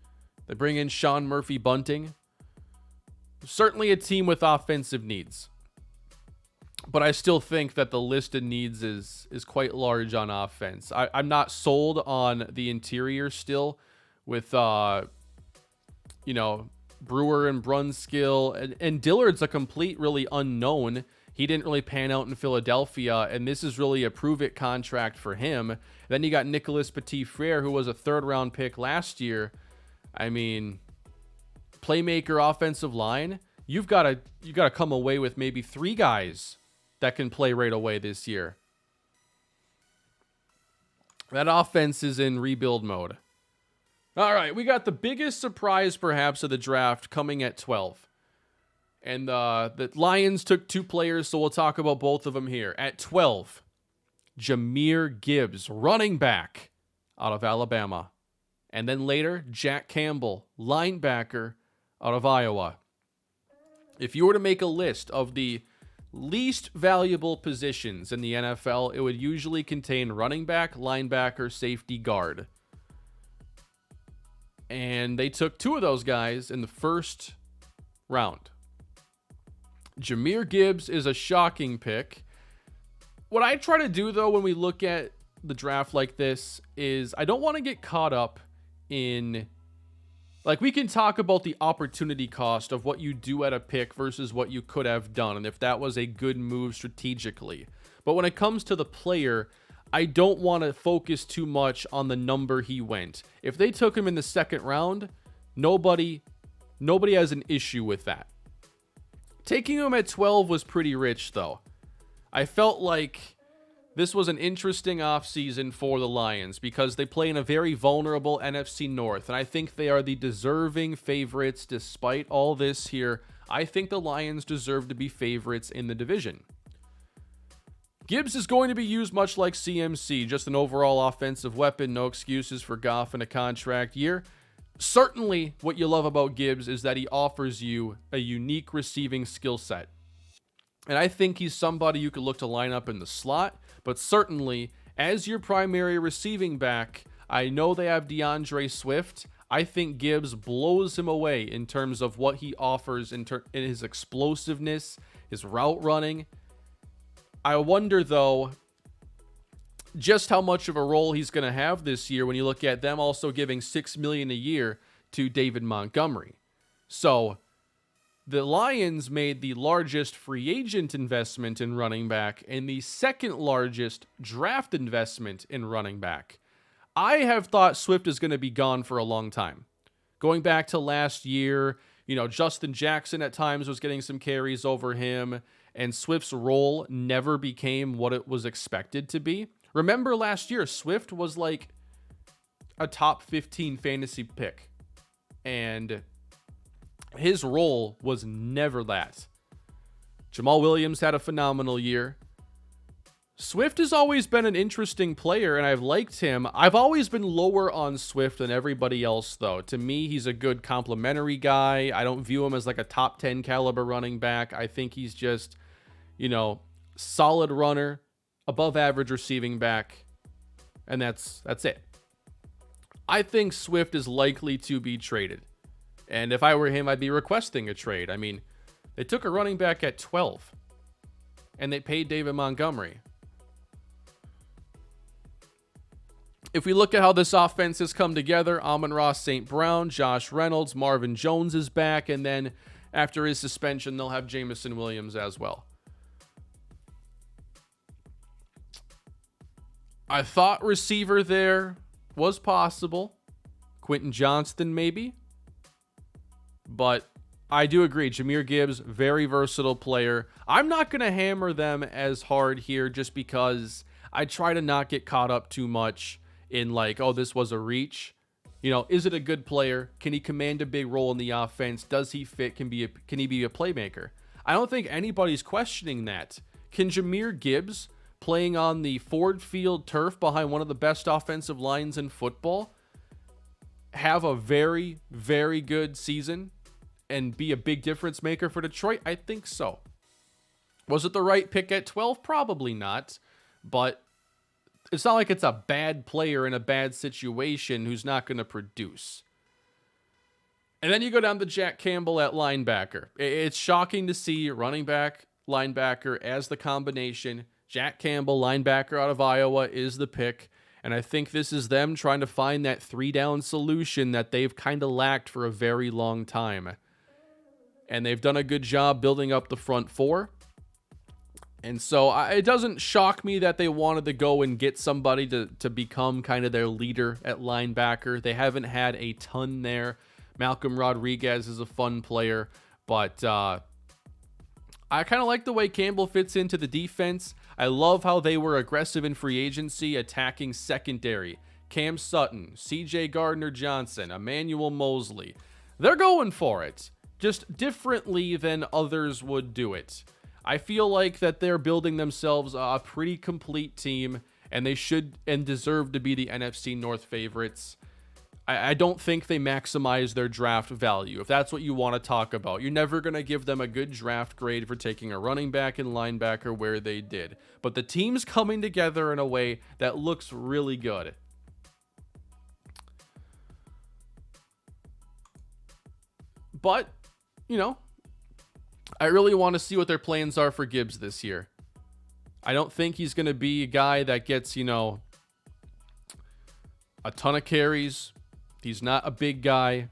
They bring in Sean Murphy-Bunting. Certainly a team with offensive needs. But I still think that the list of needs is quite large on offense. I'm not sold on the interior still with, Brewer and Brunskill. And Dillard's a complete really unknown. He didn't really pan out in Philadelphia, and this is really a prove-it contract for him. Then you got Nicholas Petit-Frere, who was a third-round pick last year. I mean, playmaker, offensive line, you got to come away with maybe 3 guys that can play right away this year. That offense is in rebuild mode. All right, we got the biggest surprise perhaps of the draft coming at 12. And the Lions took 2 players, so we'll talk about both of them here. At 12, Jahmyr Gibbs, running back out of Alabama. And then later, Jack Campbell, linebacker out of Iowa. If you were to make a list of the least valuable positions in the NFL, it would usually contain running back, linebacker, safety, guard. And they took 2 of those guys in the first round. Jahmyr Gibbs is a shocking pick. What I try to do, though, when we look at the draft like this is I don't want to get caught up in, like, we can talk about the opportunity cost of what you do at a pick versus what you could have done, and if that was a good move strategically. But when it comes to the player, I don't want to focus too much on the number he went. If they took him in the second round, nobody has an issue with that. Taking him at 12 was pretty rich, though. I felt like this was an interesting offseason for the Lions because they play in a very vulnerable NFC North, and I think they are the deserving favorites despite all this here. I think the Lions deserve to be favorites in the division. Gibbs is going to be used much like CMC, just an overall offensive weapon, no excuses for Goff in a contract year. Certainly, what you love about Gibbs is that he offers you a unique receiving skill set. And I think he's somebody you could look to line up in the slot, but certainly, as your primary receiving back, I know they have DeAndre Swift. I think Gibbs blows him away in terms of what he offers in his explosiveness, his route running. I wonder, though, just how much of a role he's going to have this year when you look at them also giving $6 million a year to David Montgomery. So the Lions made the largest free agent investment in running back and the second largest draft investment in running back. I have thought Swift is going to be gone for a long time. Going back to last year, Justin Jackson at times was getting some carries over him, and Swift's role never became what it was expected to be. Remember last year, Swift was like a top 15 fantasy pick, and his role was never that. Jamal Williams had a phenomenal year. Swift has always been an interesting player, and I've liked him. I've always been lower on Swift than everybody else, though. To me, he's a good complementary guy. I don't view him as like a top 10 caliber running back. I think he's just, solid runner, above average receiving back, and that's it. I think Swift is likely to be traded. And if I were him, I'd be requesting a trade. I mean, they took a running back at 12, and they paid David Montgomery. If we look at how this offense has come together, Amon-Ra St. Brown, Josh Reynolds, Marvin Jones is back, and then after his suspension, they'll have Jameson Williams as well. I thought receiver there was possible. Quentin Johnston, maybe. But I do agree. Jahmyr Gibbs, very versatile player. I'm not going to hammer them as hard here just because I try to not get caught up too much in like, oh, this was a reach. Is it a good player? Can he command a big role in the offense? Does he fit? Can he be a playmaker? I don't think anybody's questioning that. Can Jahmyr Gibbs, playing on the Ford Field turf behind one of the best offensive lines in football, have a very, very good season and be a big difference maker for Detroit? I think so. Was it the right pick at 12? Probably not. But it's not like it's a bad player in a bad situation who's not going to produce. And then you go down to Jack Campbell at linebacker. It's shocking to see running back, linebacker as the combination. Jack Campbell, linebacker out of Iowa, is the pick. And I think this is them trying to find that 3-down solution that they've kind of lacked for a very long time. And they've done a good job building up the front four. And so it doesn't shock me that they wanted to go and get somebody to become kind of their leader at linebacker. They haven't had a ton there. Malcolm Rodriguez is a fun player, but I kind of like the way Campbell fits into the defense. I love how they were aggressive in free agency, attacking secondary. Cam Sutton, CJ Gardner-Johnson, Emmanuel Mosley. They're going for it, just differently than others would do it. I feel like that they're building themselves a pretty complete team, and they should and deserve to be the NFC North favorites. I don't think they maximize their draft value. If that's what you want to talk about, you're never going to give them a good draft grade for taking a running back and linebacker where they did. But the team's coming together in a way that looks really good. But, I really want to see what their plans are for Gibbs this year. I don't think he's going to be a guy that gets, a ton of carries. He's not a big guy,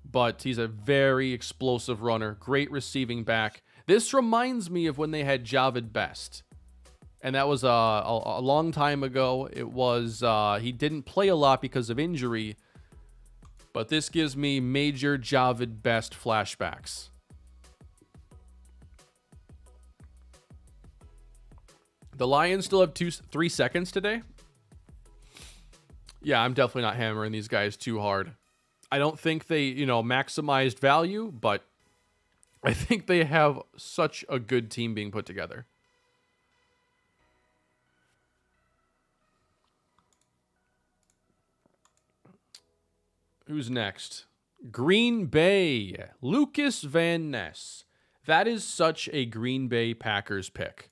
but he's a very explosive runner, great receiving back. This reminds me of when they had Javid Best, and that was a long time ago. It was he didn't play a lot because of injury, but this gives me major Javid Best flashbacks. The Lions still have 3 seconds today. Yeah, I'm definitely not hammering these guys too hard. I don't think they, maximized value, but I think they have such a good team being put together. Who's next? Green Bay. Lucas Van Ness. That is such a Green Bay Packers pick.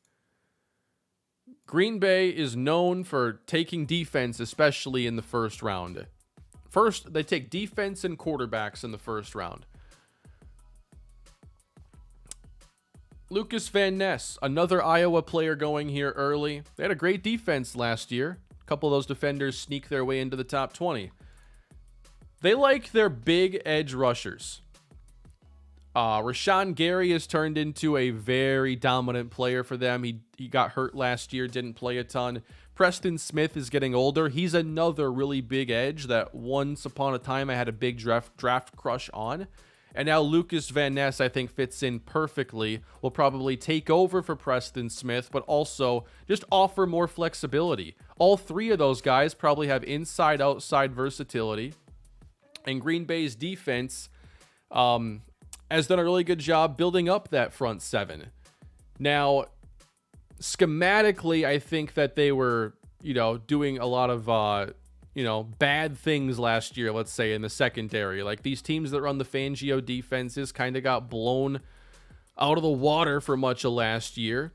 Green Bay is known for taking defense, especially in the first round. First, they take defense and quarterbacks in the first round. Lucas Van Ness, another Iowa player going here early. They had a great defense last year. A couple of those defenders sneak their way into the top 20. They like their big edge rushers. Rashawn Gary has turned into a very dominant player for them. He got hurt last year, didn't play a ton. Preston Smith is getting older. He's another really big edge that once upon a time I had a big draft crush on. And now Lucas Van Ness, I think, fits in perfectly. Will probably take over for Preston Smith, but also just offer more flexibility. All three of those guys probably have inside-outside versatility. And Green Bay's defense has done a really good job building up that front seven. Now, schematically, I think that they were, doing a lot of, bad things last year, let's say, in the secondary. Like, these teams that run the Fangio defenses kind of got blown out of the water for much of last year.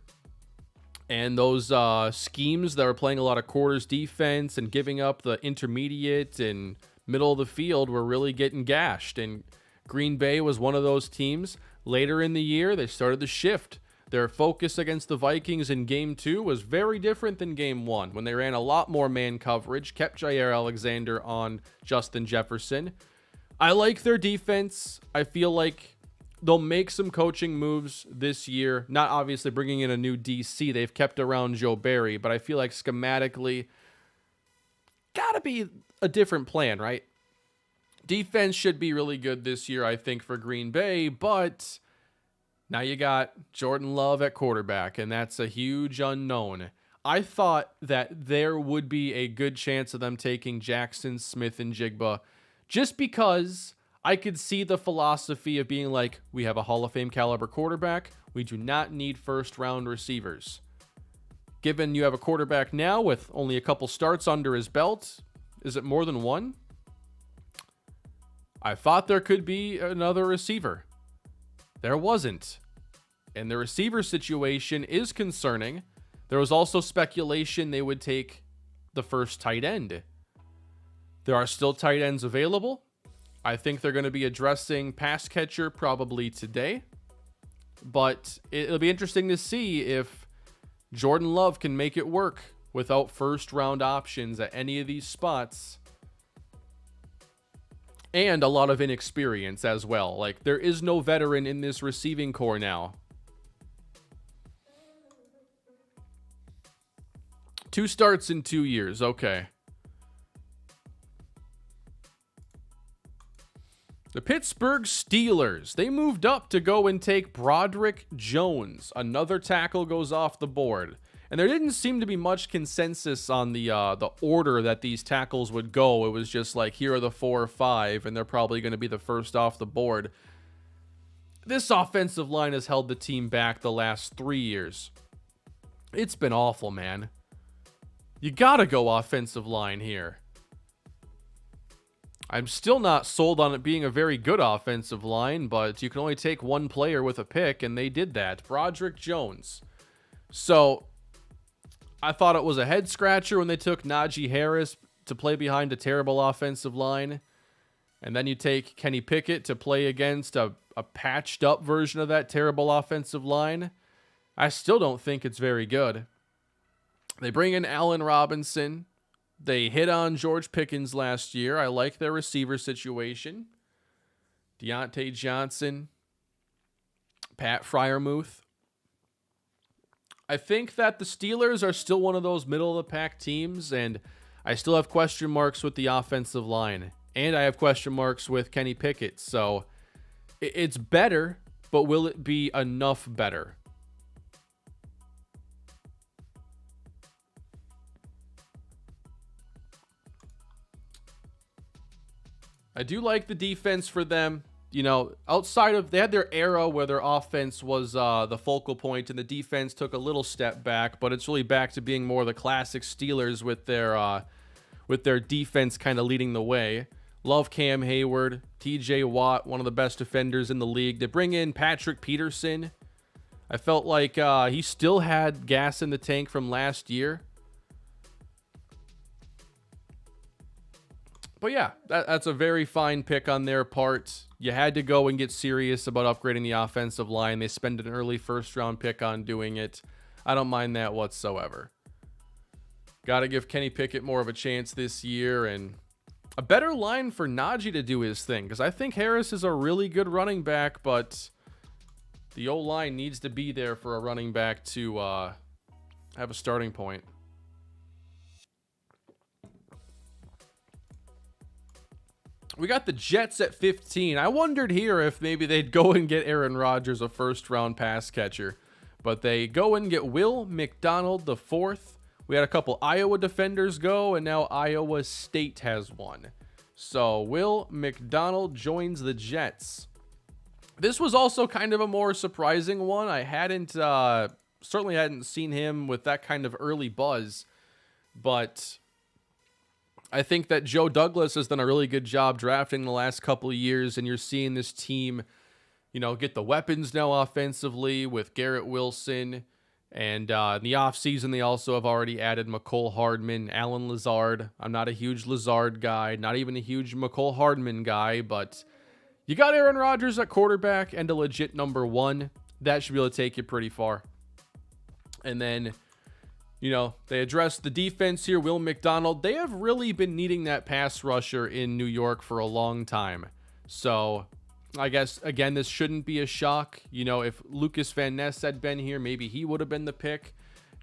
And those schemes that were playing a lot of quarters defense and giving up the intermediate and middle of the field were really getting gashed. And Green Bay was one of those teams. Later in the year, they started to shift. Their focus against the Vikings in Game 2 was very different than Game 1, when they ran a lot more man coverage, kept Jair Alexander on Justin Jefferson. I like their defense. I feel like they'll make some coaching moves this year. Not obviously bringing in a new DC. They've kept around Joe Barry, but I feel like schematically, gotta be a different plan, right? Defense should be really good this year, I think, for Green Bay, but now you got Jordan Love at quarterback, and that's a huge unknown. I thought that there would be a good chance of them taking Jackson, Smith, and Jigba, just because I could see the philosophy of being like, we have a Hall of Fame caliber quarterback. We do not need first round receivers. Given you have a quarterback now with only a couple starts under his belt, is it more than one? I thought there could be another receiver. There wasn't. And the receiver situation is concerning. There was also speculation they would take the first tight end. There are still tight ends available. I think they're going to be addressing pass catcher probably today. But it'll be interesting to see if Jordan Love can make it work without first round options at any of these spots. And a lot of inexperience as well. Like, there is no veteran in this receiving core now. 2 starts in 2 years. Okay. The Pittsburgh Steelers, they moved up to go and take Broderick Jones. Another tackle goes off the board. And there didn't seem to be much consensus on the order that these tackles would go. It was just like, here are the 4 or 5, and they're probably going to be the first off the board. This offensive line has held the team back the last 3 years. It's been awful, man. You gotta go offensive line here. I'm still not sold on it being a very good offensive line, but you can only take one player with a pick, and they did that. Broderick Jones. So I thought it was a head scratcher when they took Najee Harris to play behind a terrible offensive line. And then you take Kenny Pickett to play against a patched up version of that terrible offensive line. I still don't think it's very good. They bring in Allen Robinson. They hit on George Pickens last year. I like their receiver situation. Deontay Johnson, Pat Freiermuth. I think that the Steelers are still one of those middle-of-the-pack teams, and I still have question marks with the offensive line. And I have question marks with Kenny Pickett. So it's better, but will it be enough better? I do like the defense for them. You know, outside of, they had their era where their offense was the focal point and the defense took a little step back, but it's really back to being more the classic Steelers with their defense kind of leading the way. Love Cam Hayward, TJ Watt, one of the best defenders in the league. They bring in Patrick Peterson. I felt like he still had gas in the tank from last year. But yeah, that's a very fine pick on their part. You had to go and get serious about upgrading the offensive line. They spend an early first-round pick on doing it. I don't mind that whatsoever. Got to give Kenny Pickett more of a chance this year, and a better line for Najee to do his thing, because I think Harris is a really good running back, but the O-line needs to be there for a running back to have a starting point. We got the Jets at 15. I wondered here if maybe they'd go and get Aaron Rodgers, a first-round pass catcher. But they go and get Will McDonald, the 4th. We had a couple Iowa defenders go, and now Iowa State has one. So Will McDonald joins the Jets. This was also kind of a more surprising one. I hadn't certainly hadn't seen him with that kind of early buzz, but I think that Joe Douglas has done a really good job drafting the last couple of years, and you're seeing this team, get the weapons now offensively with Garrett Wilson. And in the offseason, they also have already added McCole Hardman, Alan Lazard. I'm not a huge Lazard guy, not even a huge McCole Hardman guy, but you got Aaron Rodgers at quarterback and a legit number one. That should be able to take you pretty far. And then, they addressed the defense here. Will McDonald, they have really been needing that pass rusher in New York for a long time. So I guess, again, this shouldn't be a shock. If Lucas Van Ness had been here, maybe he would have been the pick.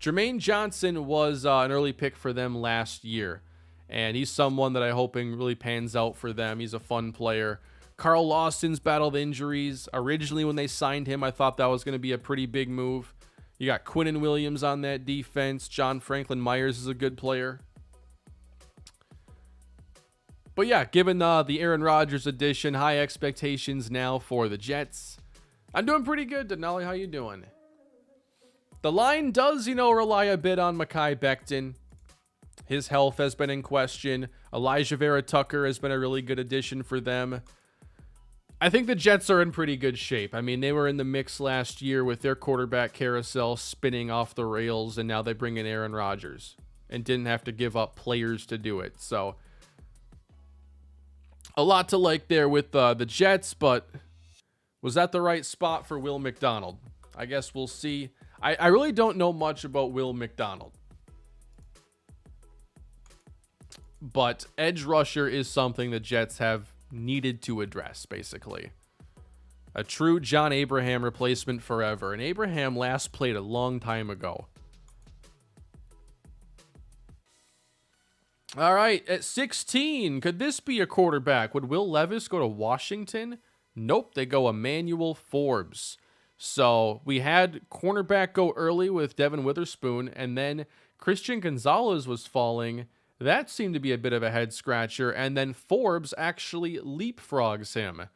Jermaine Johnson was an early pick for them last year, and he's someone that I'm hoping really pans out for them. He's a fun player. Carl Lawson's battled injuries. Originally, when they signed him, I thought that was going to be a pretty big move. You got Quinnen Williams on that defense. John Franklin Myers is a good player. But yeah, given the Aaron Rodgers edition, high expectations now for the Jets. I'm doing pretty good, Denali. How you doing? The line does, rely a bit on Mekhi Becton. His health has been in question. Elijah Vera Tucker has been a really good addition for them. I think the Jets are in pretty good shape. I mean, they were in the mix last year with their quarterback carousel spinning off the rails, and now they bring in Aaron Rodgers and didn't have to give up players to do it. So a lot to like there with the Jets, but was that the right spot for Will McDonald? I guess we'll see. I really don't know much about Will McDonald, but edge rusher is something the Jets have needed to address, basically. A true John Abraham replacement forever, and Abraham last played a long time ago. All right, at 16, could this be a quarterback? Would Will Levis go to Washington? Nope, they go Emmanuel Forbes. So we had cornerback go early with Devin Witherspoon, and then Christian Gonzalez was falling. That seemed to be a bit of a head scratcher, and then Forbes actually leapfrogs him.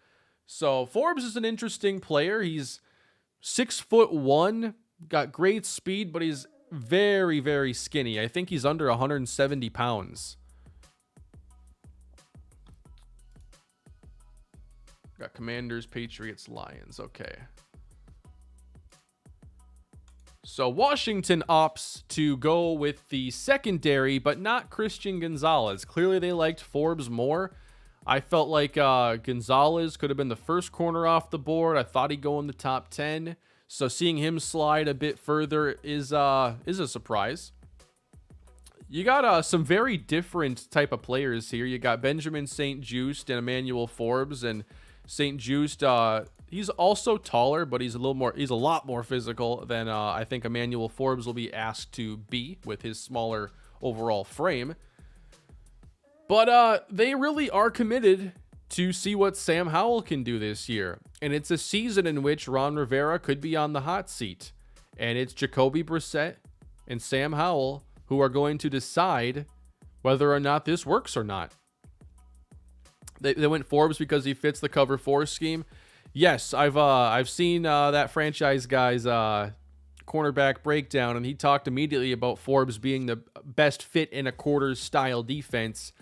So Forbes is an interesting player. He's 6'1", got great speed, but he's very, very skinny. I think he's under 170 pounds. Got Commanders, Patriots, Lions. Okay. So Washington opts to go with the secondary, but not Christian Gonzalez. Clearly they liked Forbes more. I felt like Gonzalez could have been the first corner off the board. I thought he'd go in the top 10. So seeing him slide a bit further is a surprise. You got some very different type of players here. You got Benjamin St-Juste and Emmanuel Forbes, and St-Juste, he's also taller, but he's a lot more physical than I think Emmanuel Forbes will be asked to be with his smaller overall frame. But they really are committed to see what Sam Howell can do this year. And it's a season in which Ron Rivera could be on the hot seat. And it's Jacoby Brissett and Sam Howell who are going to decide whether or not this works or not. They went Forbes because he fits the cover 4 scheme. Yes, I've seen that franchise guy's cornerback breakdown, and he talked immediately about Forbes being the best fit in a quarters style defense,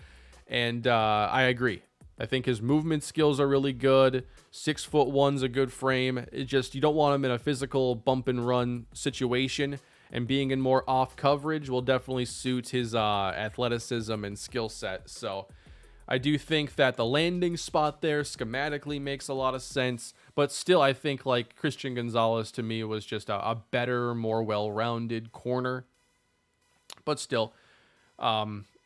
and I agree. I think his movement skills are really good. 6'1's a good frame. It just, you don't want him in a physical bump and run situation, and being in more off coverage will definitely suit his athleticism and skill set. So I do think that the landing spot there schematically makes a lot of sense, but still I think like Christian Gonzalez to me was just a better, more well-rounded corner. But still,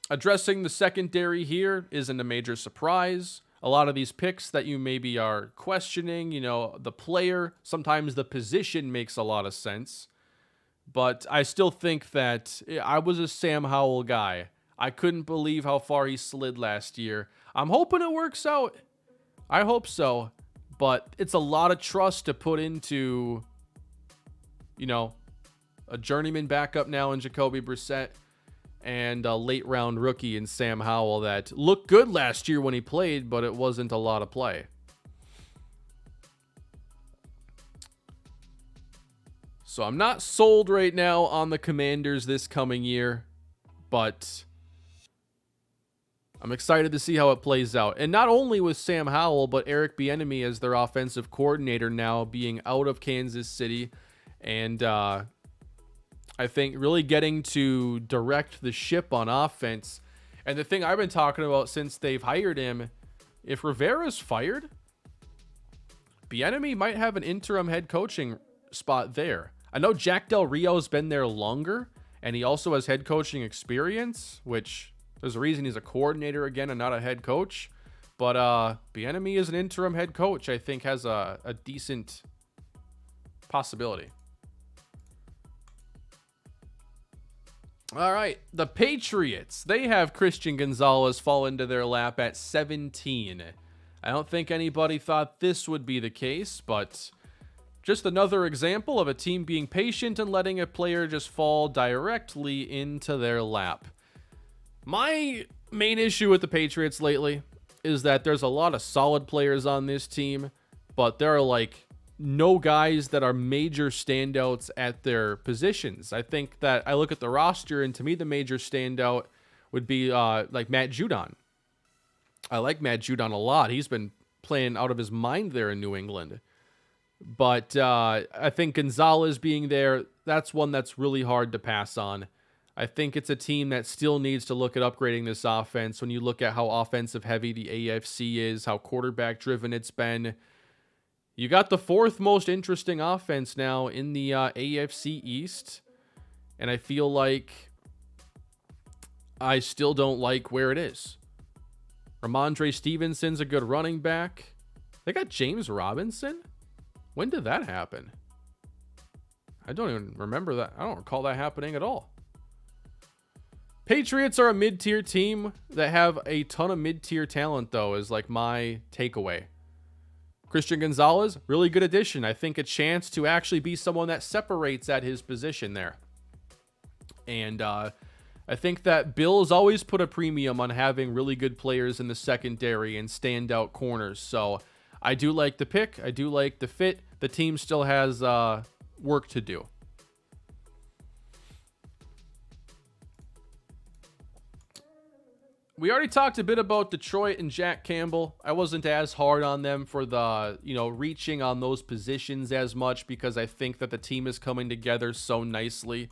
addressing the secondary here isn't a major surprise. A lot of these picks that you maybe are questioning, the player, sometimes the position makes a lot of sense. But I still think that I was a Sam Howell guy. I couldn't believe how far he slid last year. I'm hoping it works out. I hope so. But it's a lot of trust to put into, a journeyman backup now in Jacoby Brissett and a late round rookie in Sam Howell that looked good last year when he played, but it wasn't a lot of play. So I'm not sold right now on the Commanders this coming year, but I'm excited to see how it plays out. And not only with Sam Howell, but Eric Bieniemy as their offensive coordinator now being out of Kansas City. And I think really getting to direct the ship on offense. And the thing I've been talking about since they've hired him, if Rivera's fired, Bieniemy might have an interim head coaching spot there. I know Jack Del Rio's been there longer, and he also has head coaching experience, which there's a reason he's a coordinator again and not a head coach. But Bieniemy is an interim head coach, I think has a decent possibility. All right, the Patriots. They have Christian Gonzalez fall into their lap at 17. I don't think anybody thought this would be the case, but just another example of a team being patient and letting a player just fall directly into their lap. My main issue with the Patriots lately is that there's a lot of solid players on this team, but there are like no guys that are major standouts at their positions. I think that I look at the roster, and to me, the major standout would be like Matt Judon. I like Matt Judon a lot. He's been playing out of his mind there in New England. But I think Gonzalez being there, that's one that's really hard to pass on. I think it's a team that still needs to look at upgrading this offense. When you look at how offensive heavy the AFC is, how quarterback driven it's been, you got the fourth most interesting offense now in the AFC East. And I feel like I still don't like where it is. Ramondre Stevenson's a good running back. They got James Robinson? When did that happen? I don't even remember that. I don't recall that happening at all. Patriots are a mid-tier team that have a ton of mid-tier talent, though, is like my takeaway. Christian Gonzalez, really good addition. I think a chance to actually be someone that separates at his position there. And I think that Bill's always put a premium on having really good players in the secondary and standout corners. So I do like the pick. I do like the fit. The team still has work to do. We already talked a bit about Detroit and Jack Campbell. I wasn't as hard on them for the, reaching on those positions as much because I think that the team is coming together so nicely.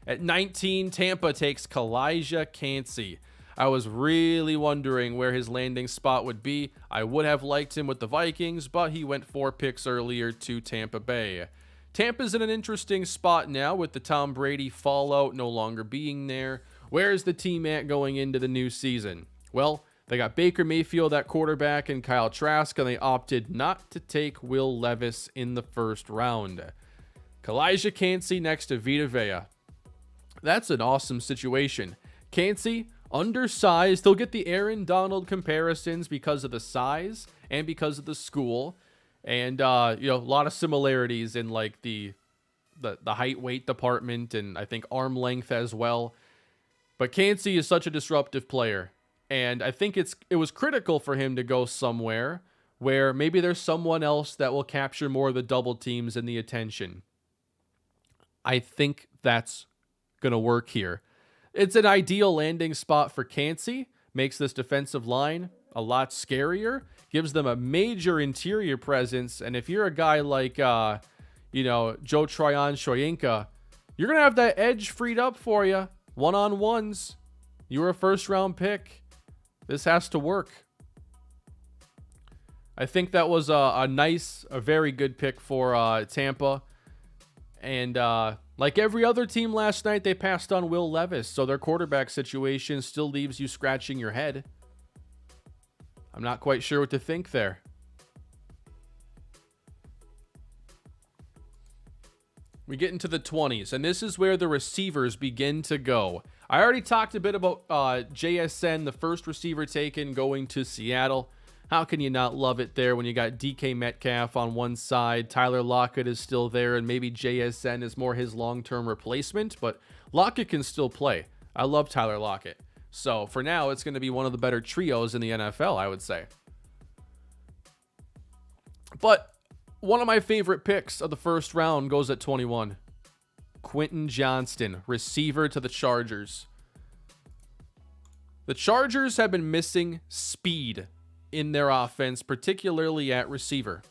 At 19, Tampa takes Kalijah Kancey. I was really wondering where his landing spot would be. I would have liked him with the Vikings, but he went 4 picks earlier to Tampa Bay. Tampa's in an interesting spot now with the Tom Brady fallout no longer being there. Where's the team at going into the new season? Well, they got Baker Mayfield at quarterback and Kyle Trask, and they opted not to take Will Levis in the first round. Kalijah Kancey next to Vita Vea. That's an awesome situation. Kancey, undersized. He'll get the Aaron Donald comparisons because of the size and because of the school. And, a lot of similarities in like the height weight department and I think arm length as well. But Kancey is such a disruptive player. And I think it was critical for him to go somewhere where maybe there's someone else that will capture more of the double teams and the attention. I think that's going to work here. It's an ideal landing spot for Kancey. Makes this defensive line a lot scarier. Gives them a major interior presence. And if you're a guy like, Joe Tryon Shoyinka, you're going to have that edge freed up for you. One-on-ones. You were a first-round pick. This has to work. I think that was a very good pick for Tampa. And like every other team last night, they passed on Will Levis. So their quarterback situation still leaves you scratching your head. I'm not quite sure what to think there. We get into the 20s, and this is where the receivers begin to go. I already talked a bit about JSN, the first receiver taken, going to Seattle. How can you not love it there when you got DK Metcalf on one side, Tyler Lockett is still there, and maybe JSN is more his long-term replacement, but Lockett can still play. I love Tyler Lockett. So for now, it's going to be one of the better trios in the NFL, I would say. But one of my favorite picks of the first round goes at 21. Quentin Johnston, receiver to the Chargers. The Chargers have been missing speed in their offense, particularly at receiver.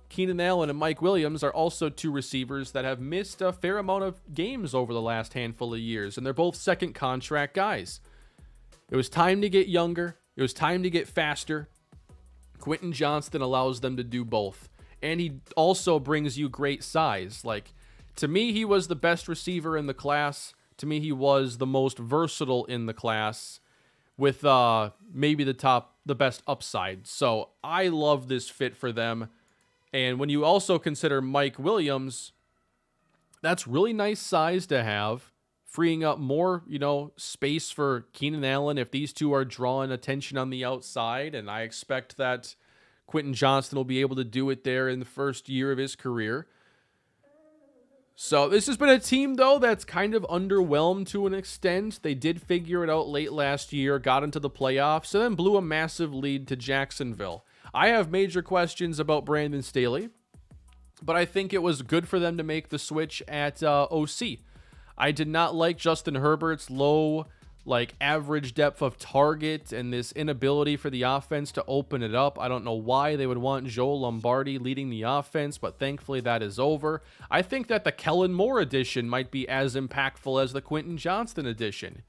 Keenan Allen and Mike Williams are also two receivers that have missed a fair amount of games over the last handful of years, and they're both second contract guys. It was time to get younger. It was time to get faster. Quentin Johnston allows them to do both. And he also brings you great size. Like, to me, he was the best receiver in the class. To me, he was the most versatile in the class with maybe the best upside. So I love this fit for them. And when you also consider Mike Williams, that's really nice size to have, freeing up more, space for Keenan Allen if these two are drawing attention on the outside. And I expect that Quentin Johnston will be able to do it there in the first year of his career. So this has been a team, though, that's kind of underwhelmed to an extent. They did figure it out late last year, got into the playoffs, and then blew a massive lead to Jacksonville. I have major questions about Brandon Staley, but I think it was good for them to make the switch at OC. I did not like Justin Herbert's low, average depth of target and this inability for the offense to open it up. I don't know why they would want Joe Lombardi leading the offense, but thankfully that is over. I think that the Kellen Moore edition might be as impactful as the Quentin Johnston edition.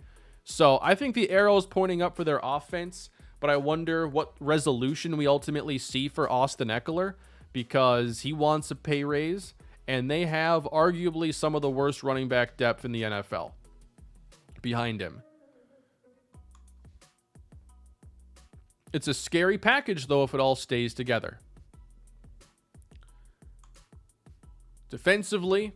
So I think the arrow is pointing up for their offense, but I wonder what resolution we ultimately see for Austin Eckler, because he wants a pay raise, and they have arguably some of the worst running back depth in the NFL behind him. It's a scary package, though, if it all stays together. Defensively,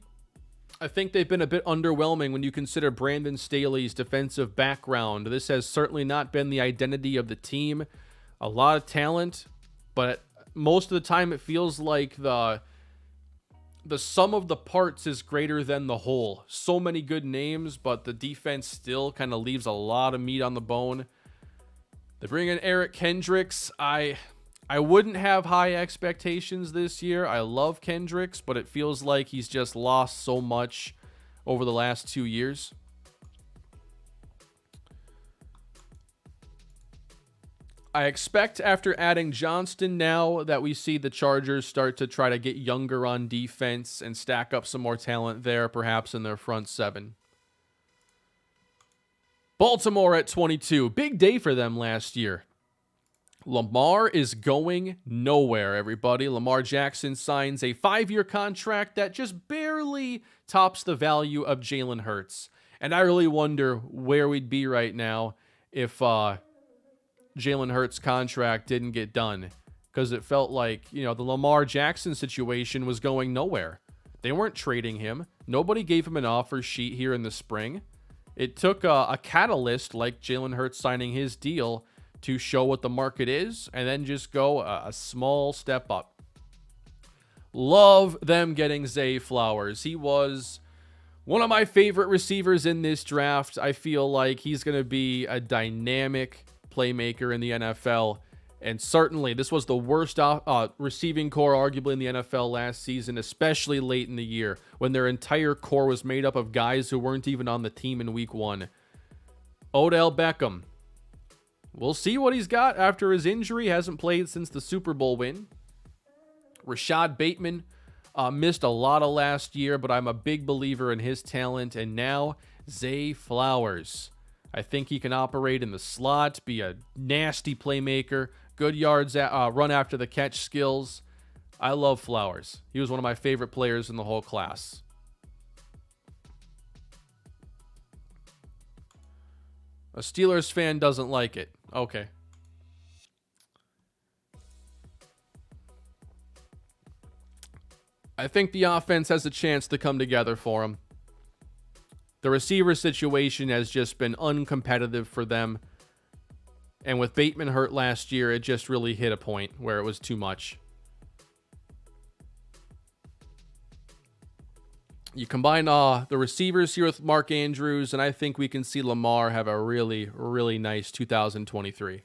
I think they've been a bit underwhelming when you consider Brandon Staley's defensive background. This has certainly not been the identity of the team. A lot of talent, but most of the time it feels like the sum of the parts is greater than the whole. So many good names, but the defense still kind of leaves a lot of meat on the bone. They bring in Eric Kendricks. I wouldn't have high expectations this year. I love Kendricks, but it feels like he's just lost so much over the last 2 years. I expect after adding Johnston now that we see the Chargers start to try to get younger on defense and stack up some more talent there, perhaps in their front seven. Baltimore at 22. Big day for them last year. Lamar is going nowhere, everybody. Lamar Jackson signs a 5-year contract that just barely tops the value of Jalen Hurts. And I really wonder where we'd be right now if Jalen Hurts' contract didn't get done. Because it felt like, the Lamar Jackson situation was going nowhere. They weren't trading him. Nobody gave him an offer sheet here in the spring. It took a catalyst like Jalen Hurts signing his deal to show what the market is, and then just go a small step up. Love them getting Zay Flowers. He was one of my favorite receivers in this draft. I feel like he's going to be a dynamic playmaker in the NFL, and certainly this was the worst receiving core arguably in the NFL last season, especially late in the year when their entire core was made up of guys who weren't even on the team in week 1. Odell Beckham. We'll see what he's got after his injury. Hasn't played since the Super Bowl win. Rashad Bateman missed a lot of last year, but I'm a big believer in his talent. And now Zay Flowers. I think he can operate in the slot, be a nasty playmaker, good yards, run after the catch skills. I love Flowers. He was one of my favorite players in the whole class. A Steelers fan doesn't like it. Okay. I think the offense has a chance to come together for him. The receiver situation has just been uncompetitive for them. And with Bateman hurt last year, it just really hit a point where it was too much. You combine the receivers here with Mark Andrews, and I think we can see Lamar have a really, really nice 2023.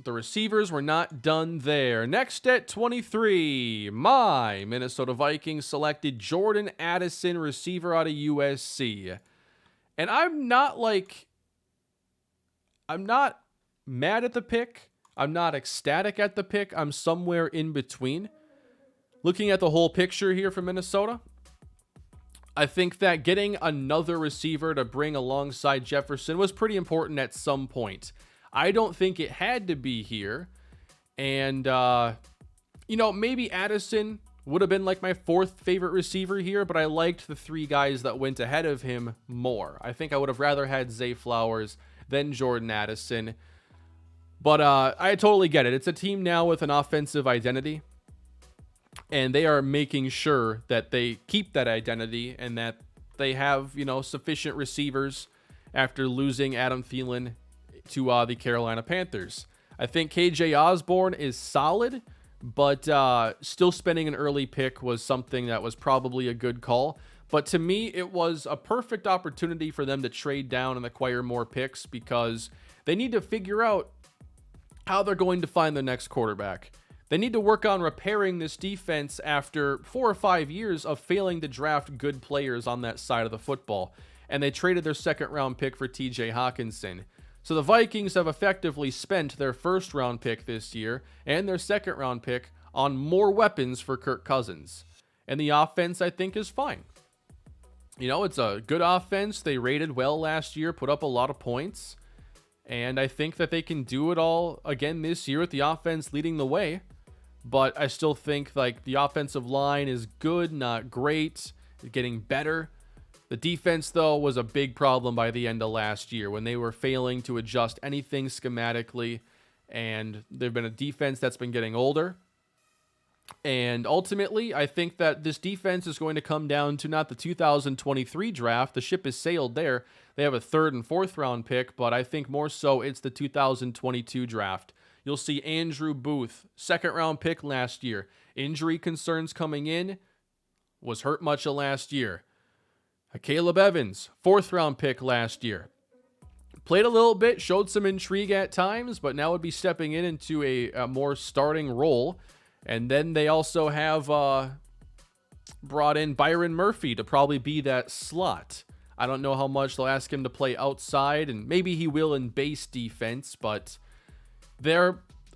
the receivers were not done there. Next at 23, my Minnesota Vikings selected Jordan Addison, receiver out of USC. And I'm not mad at the pick. I'm not ecstatic at the pick. I'm somewhere in between. Looking at the whole picture here for Minnesota, I think that getting another receiver to bring alongside Jefferson was pretty important at some point. I don't think it had to be here. And, maybe Addison would have been like my fourth favorite receiver here, but I liked the three guys that went ahead of him more. I think I would have rather had Zay Flowers than Jordan Addison. But I totally get it. It's a team now with an offensive identity, and they are making sure that they keep that identity and that they have, sufficient receivers after losing Adam Thielen to the Carolina Panthers. I think KJ Osborne is solid, but still spending an early pick was something that was probably a good call. But to me, it was a perfect opportunity for them to trade down and acquire more picks because they need to figure out how they're going to find the next quarterback. They need to work on repairing this defense after 4 or 5 years of failing to draft good players on that side of the football. And they traded their second-round pick for TJ Hawkinson. So the Vikings have effectively spent their first-round pick this year and their second-round pick on more weapons for Kirk Cousins. And the offense, I think, is fine. It's a good offense. They rated well last year, put up a lot of points. And I think that they can do it all again this year with the offense leading the way. But I still think the offensive line is good, not great, getting better. The defense, though, was a big problem by the end of last year when they were failing to adjust anything schematically. And they've been a defense that's been getting older. And ultimately, I think that this defense is going to come down to not the 2023 draft. The ship has sailed there. They have a 3rd and 4th round pick, but I think more so it's the 2022 draft. You'll see Andrew Booth, 2nd round pick last year. Injury concerns coming in, was hurt much of last year. Caleb Evans, 4th round pick last year. Played a little bit, showed some intrigue at times, but now would be stepping into a more starting role. And then they also have brought in Byron Murphy to probably be that slot. I don't know how much they'll ask him to play outside, and maybe he will in base defense, but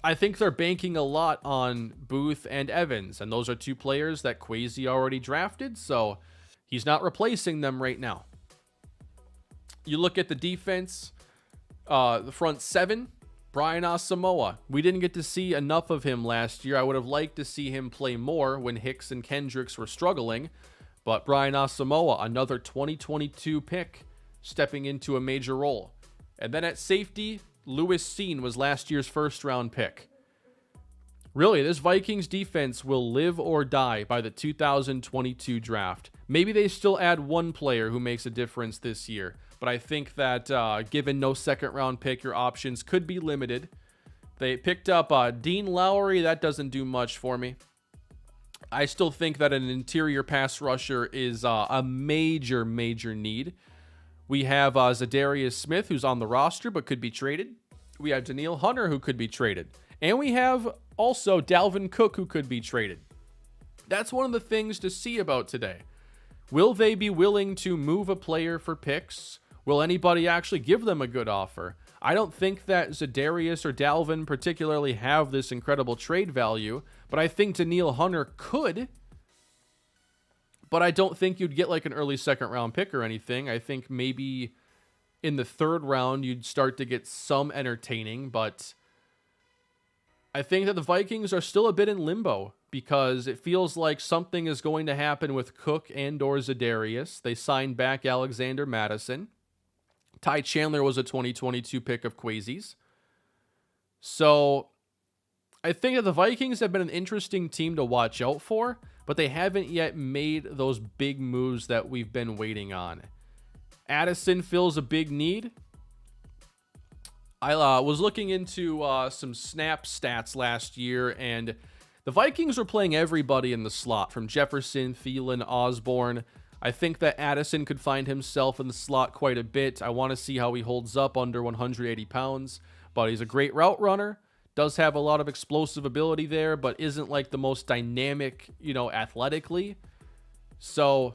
I think they're banking a lot on Booth and Evans, and those are two players that Kwesi already drafted, so he's not replacing them right now. You look at the defense, the front seven, Brian Asamoah. We didn't get to see enough of him last year. I would have liked to see him play more when Hicks and Kendricks were struggling. But Brian Asamoah, another 2022 pick, stepping into a major role. And then at safety, Lewis Seen was last year's 1st round pick. Really, this Vikings defense will live or die by the 2022 draft. Maybe they still add one player who makes a difference this year. But I think that given no 2nd round pick, your options could be limited. They picked up Dean Lowry. That doesn't do much for me. I still think that an interior pass rusher is a major, major need. We have Zadarius Smith, who's on the roster but could be traded. We have Danielle Hunter, who could be traded. And we have also Dalvin Cook, who could be traded. That's one of the things to see about today. Will they be willing to move a player for picks? Will anybody actually give them a good offer? I don't think that Zadarius or Dalvin particularly have this incredible trade value, but I think Danielle Hunter could. But I don't think you'd get like an early 2nd round pick or anything. I think maybe in the 3rd round you'd start to get some entertaining, but I think that the Vikings are still a bit in limbo because it feels like something is going to happen with Cook and or Zadarius. They signed back Alexander Madison. Ty Chandler was a 2022 pick of Kwesi's. So I think that the Vikings have been an interesting team to watch out for, but they haven't yet made those big moves that we've been waiting on. Addison fills a big need. I was looking into some snap stats last year, and the Vikings were playing everybody in the slot, from Jefferson, Thielen, Osborne. I think that Addison could find himself in the slot quite a bit. I want to see how he holds up under 180 pounds, but he's a great route runner. does have a lot of explosive ability there, but isn't like the most dynamic, athletically. So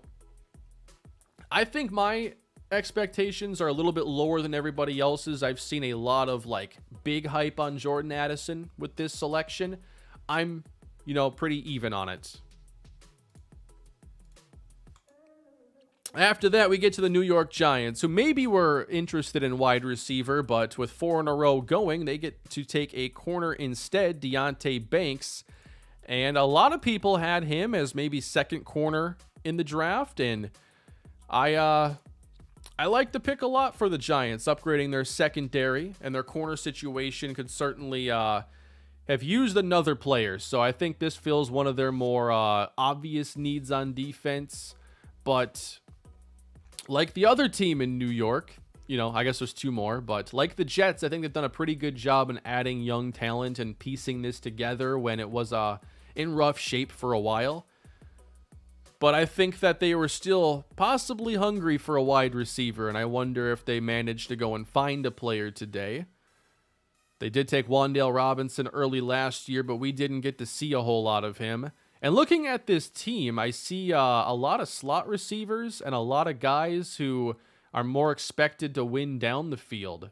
I think my expectations are a little bit lower than everybody else's. I've seen a lot of like big hype on Jordan Addison with this selection. I'm, pretty even on it. After that, we get to the New York Giants, who maybe were interested in wide receiver, but with 4 in a row going, they get to take a corner instead, Deonte Banks. And a lot of people had him as maybe second corner in the draft, and I like the pick a lot for the Giants. Upgrading their secondary and their corner situation could certainly have used another player. So I think this fills one of their more obvious needs on defense. But like the other team in New York, I guess there's 2 more, but like the Jets, I think they've done a pretty good job in adding young talent and piecing this together when it was in rough shape for a while. But I think that they were still possibly hungry for a wide receiver, and I wonder if they managed to go and find a player today. They did take Wan'Dale Robinson early last year, but we didn't get to see a whole lot of him. And looking at this team, I see a lot of slot receivers and a lot of guys who are more expected to win down the field.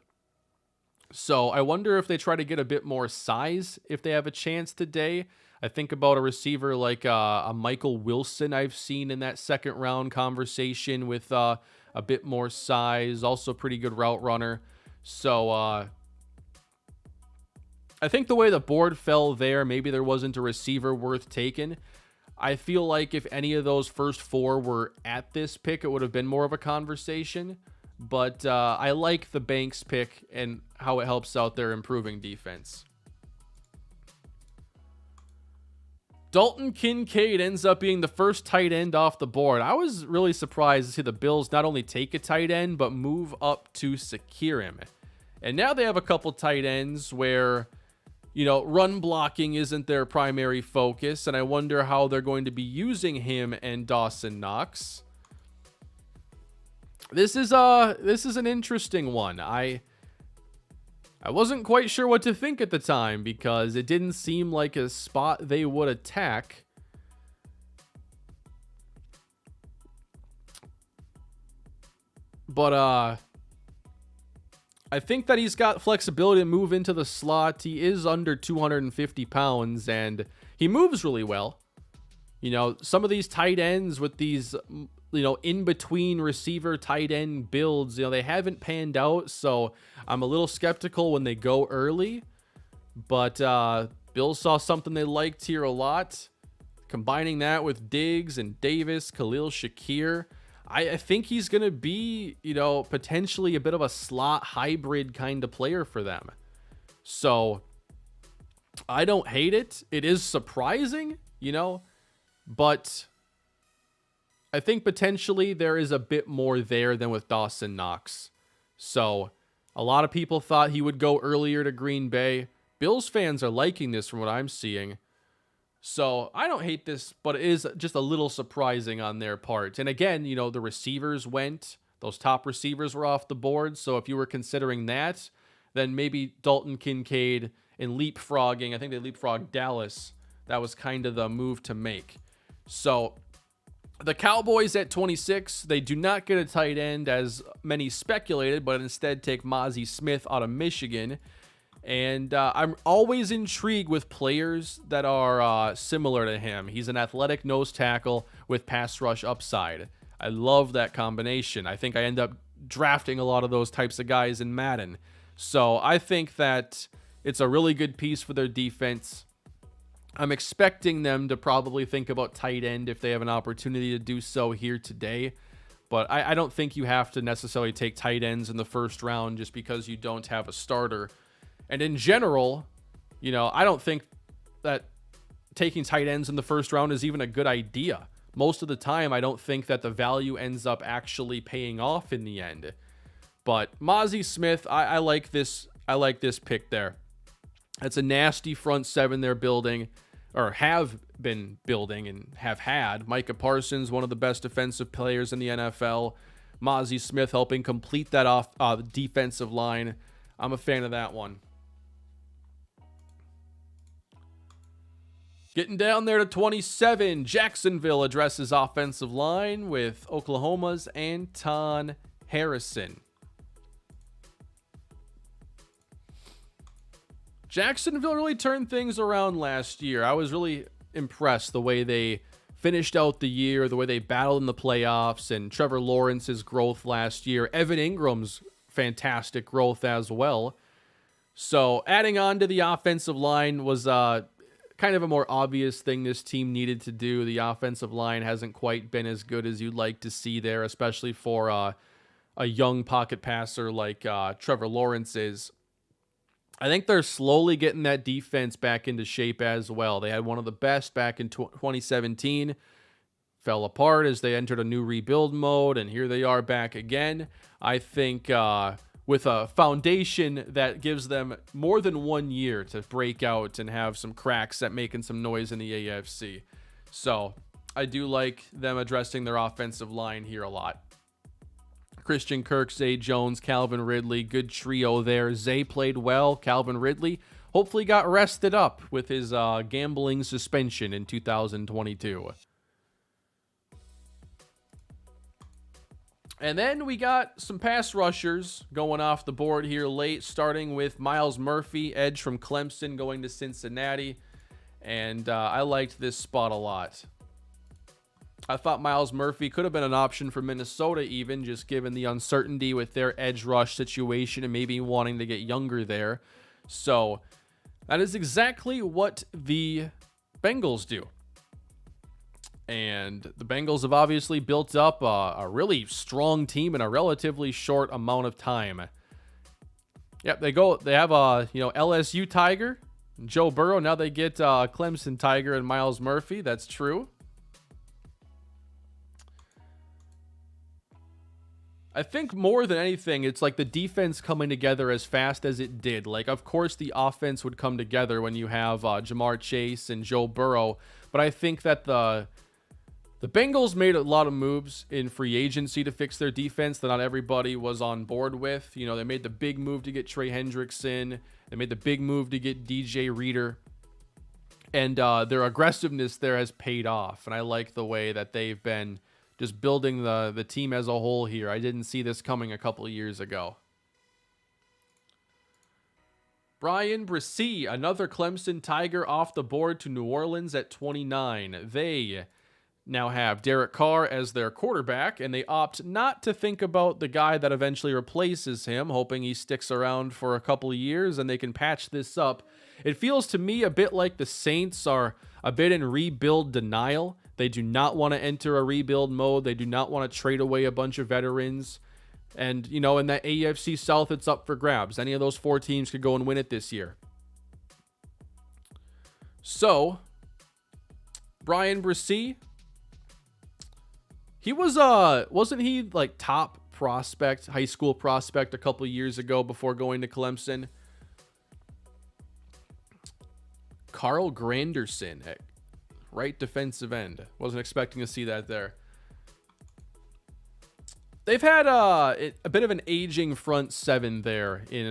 So I wonder if they try to get a bit more size if they have a chance today. I think about a receiver like a Michael Wilson I've seen in that second round conversation with a bit more size, also pretty good route runner. So I think the way the board fell there, maybe there wasn't a receiver worth taking. I feel like if any of those first 4 were at this pick, it would have been more of a conversation. But I like the Banks pick and how it helps out their improving defense. Dalton Kincaid ends up being the first tight end off the board. I was really surprised to see the Bills not only take a tight end, but move up to secure him. And now they have a couple tight ends where, run blocking isn't their primary focus. And I wonder how they're going to be using him and Dawson Knox. This is an interesting one. I wasn't quite sure what to think at the time because it didn't seem like a spot they would attack. But I think that he's got flexibility to move into the slot. He is under 250 pounds and he moves really well. Some of these tight ends with these, in between receiver tight end builds, they haven't panned out. So I'm a little skeptical when they go early. But Bills saw something they liked here a lot. Combining that with Diggs and Davis, Khalil Shakir, I think he's going to be, potentially a bit of a slot hybrid kind of player for them. So I don't hate it. It is surprising, but I think potentially there is a bit more there than with Dawson Knox. So a lot of people thought he would go earlier to Green Bay. Bills fans are liking this from what I'm seeing. So I don't hate this, but it is just a little surprising on their part. And again, the receivers went. Those top receivers were off the board. So if you were considering that, then maybe Dalton Kincaid and leapfrogging. I think they leapfrogged Dallas. That was kind of the move to make. So the Cowboys at 26, they do not get a tight end as many speculated, but instead take Mazi Smith out of Michigan. And I'm always intrigued with players that are similar to him. He's an athletic nose tackle with pass rush upside. I love that combination. I think I end up drafting a lot of those types of guys in Madden. So I think that it's a really good piece for their defense. I'm expecting them to probably think about tight end if they have an opportunity to do so here today. But I don't think you have to necessarily take tight ends in the first round just because you don't have a starter. And in general, I don't think that taking tight ends in the first round is even a good idea. Most of the time, I don't think that the value ends up actually paying off in the end. But Mazi Smith, I like this. I like this pick there. That's a nasty front seven they're building, or have been building and have had. Micah Parsons, one of the best defensive players in the NFL. Mazi Smith helping complete that off defensive line. I'm a fan of that one. Getting down there to 27, Jacksonville addresses offensive line with Oklahoma's Anton Harrison. Jacksonville really turned things around last year. I was really impressed the way they finished out the year, the way they battled in the playoffs, and Trevor Lawrence's growth last year. Evan Ingram's fantastic growth as well. So adding on to the offensive line was kind of a more obvious thing this team needed to do. The offensive line hasn't quite been as good as you'd like to see there, especially for a young pocket passer like Trevor Lawrence is. I think they're slowly getting that defense back into shape as well. They had one of the best back in 2017. Fell apart as they entered a new rebuild mode, and here they are back again. I think with a foundation that gives them more than 1 year to break out and have some cracks at making some noise in the AFC. So I do like them addressing their offensive line here a lot. Christian Kirk, Zay Jones, Calvin Ridley, good trio there. Zay played well. Calvin Ridley hopefully got rested up with his gambling suspension in 2022. And then we got some pass rushers going off the board here late, starting with Myles Murphy, edge from Clemson, going to Cincinnati. And I liked this spot a lot. I thought Myles Murphy could have been an option for Minnesota even, just given the uncertainty with their edge rush situation and maybe wanting to get younger there. So that is exactly what the Bengals do. And the Bengals have obviously built up a really strong team in a relatively short amount of time. Yep, they have a LSU Tiger, Joe Burrow. Now they get Clemson Tiger and Myles Murphy. That's true. I think more than anything, it's like the defense coming together as fast as it did. Like, of course, the offense would come together when you have Jamar Chase and Joe Burrow. But I think that the Bengals made a lot of moves in free agency to fix their defense that not everybody was on board with. You know, they made the big move to get Trey Hendrickson. They made the big move to get DJ Reader. And their aggressiveness there has paid off. And I like the way that they've been just building the team as a whole here. I didn't see this coming a couple of years ago. Brian Bresee, another Clemson Tiger, off the board to New Orleans at 29. They now have Derek Carr as their quarterback, and they opt not to think about the guy that eventually replaces him, hoping he sticks around for a couple of years and they can patch this up. It feels to me a bit like the Saints are a bit in rebuild denial. They do not want to enter a rebuild mode. They do not want to trade away a bunch of veterans. And, in that AFC South, it's up for grabs. Any of those four teams could go and win it this year. So, Brian Bresee, he was, wasn't he like top prospect, high school prospect a couple years ago before going to Clemson? Carl Granderson, right defensive end. Wasn't expecting to see that there. They've had a bit of an aging front seven there in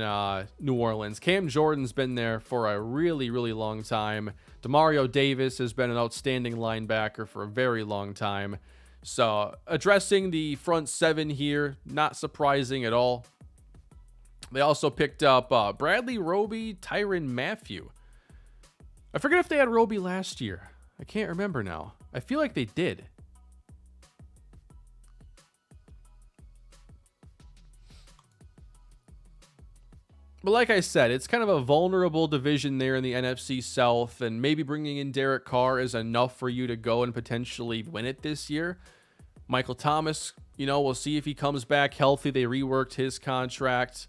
New Orleans. Cam Jordan's been there for a really, really long time. Demario Davis has been an outstanding linebacker for a very long time. So addressing the front seven here, not surprising at all. They also picked up Bradley Roby, Tyrann Mathieu. I forget if they had Roby last year. I can't remember now. I feel like they did. But like I said, it's kind of a vulnerable division there in the NFC South, and maybe bringing in Derek Carr is enough for you to go and potentially win it this year. Michael Thomas, we'll see if he comes back healthy. They reworked his contract.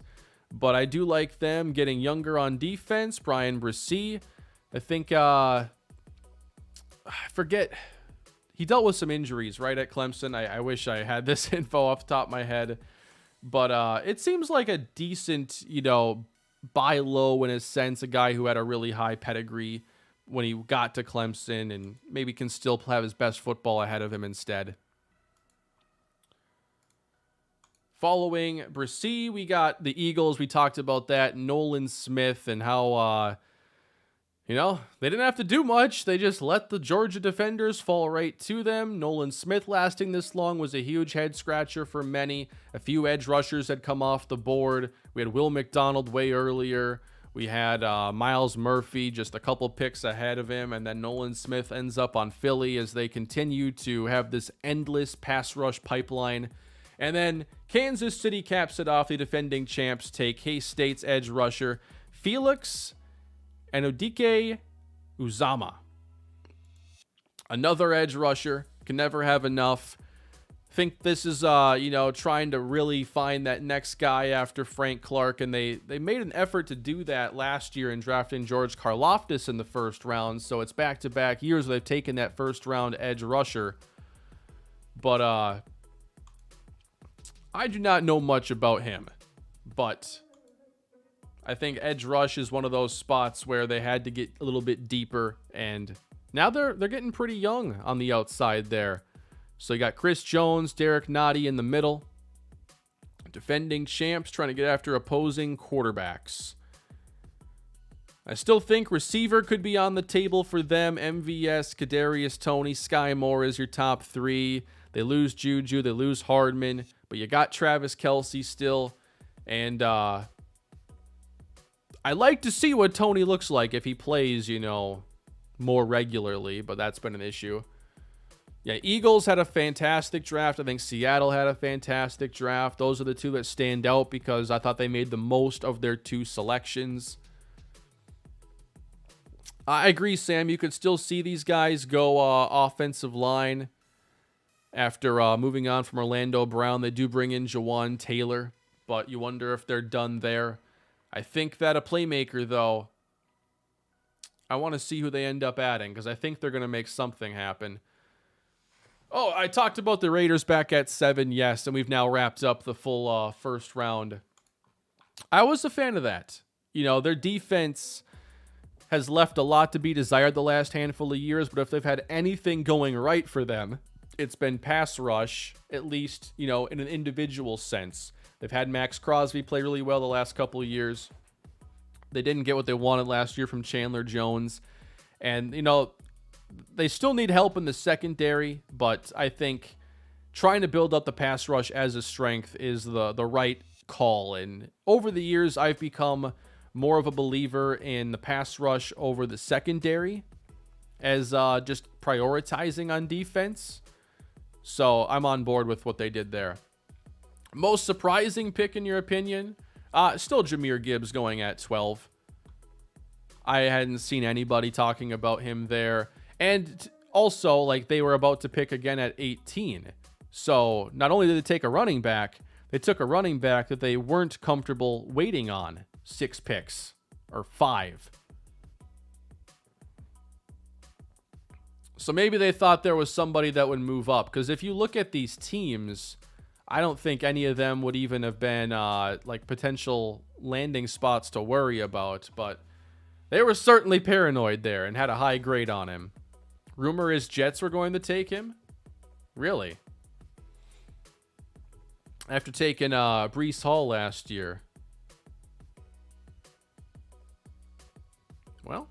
But I do like them getting younger on defense. Brian Bresee, I think, I forget, he dealt with some injuries, right, at Clemson. I wish I had this info off the top of my head. But it seems like a decent, buy low in a sense, a guy who had a really high pedigree when he got to Clemson and maybe can still have his best football ahead of him instead. Following Bresee, we got the Eagles. We talked about that. Nolan Smith and how They didn't have to do much. They just let the Georgia defenders fall right to them. Nolan Smith lasting this long was a huge head scratcher for many. A few edge rushers had come off the board. We had Will McDonald way earlier. We had Miles Murphy just a couple picks ahead of him. And then Nolan Smith ends up on Philly as they continue to have this endless pass rush pipeline. And then Kansas City caps it off. The defending champs take K-State's edge rusher Felix and Odike Uzama. Another edge rusher. Can never have enough. Think this is, trying to really find that next guy after Frank Clark. And they made an effort to do that last year in drafting George Karlaftis in the first round. So it's back-to-back years where they've taken that first-round edge rusher. But I do not know much about him. But I think edge rush is one of those spots where they had to get a little bit deeper, and now they're getting pretty young on the outside there. So you got Chris Jones, Derek Nottie in the middle. Defending champs trying to get after opposing quarterbacks. I still think receiver could be on the table for them. MVS, Kadarius Toney, Sky Moore is your top three. They lose Juju, they lose Hardman, but you got Travis Kelce still, and I like to see what Toney looks like if he plays, more regularly, but that's been an issue. Yeah, Eagles had a fantastic draft. I think Seattle had a fantastic draft. Those are the two that stand out because I thought they made the most of their two selections. I agree, Sam. You could still see these guys go offensive line. After moving on from Orlando Brown, they do bring in Jawan Taylor, but you wonder if they're done there. I think that a playmaker, though, I want to see who they end up adding because I think they're going to make something happen. Oh, I talked about the Raiders back at 7, yes, and we've now wrapped up the full first round. I was a fan of that. Their defense has left a lot to be desired the last handful of years, but if they've had anything going right for them, it's been pass rush, at least, in an individual sense. They've had Max Crosby play really well the last couple of years. They didn't get what they wanted last year from Chandler Jones. And, they still need help in the secondary, but I think trying to build up the pass rush as a strength is the right call. And over the years, I've become more of a believer in the pass rush over the secondary as just prioritizing on defense. So I'm on board with what they did there. Most surprising pick in your opinion? Still Jahmyr Gibbs going at 12. I hadn't seen anybody talking about him there. And also, they were about to pick again at 18. So not only did they take a running back, they took a running back that they weren't comfortable waiting on 6 picks or 5. So maybe they thought there was somebody that would move up. Because if you look at these teams, I don't think any of them would even have been potential landing spots to worry about. But they were certainly paranoid there and had a high grade on him. Rumor is Jets were going to take him. Really? After taking Breece Hall last year. Well,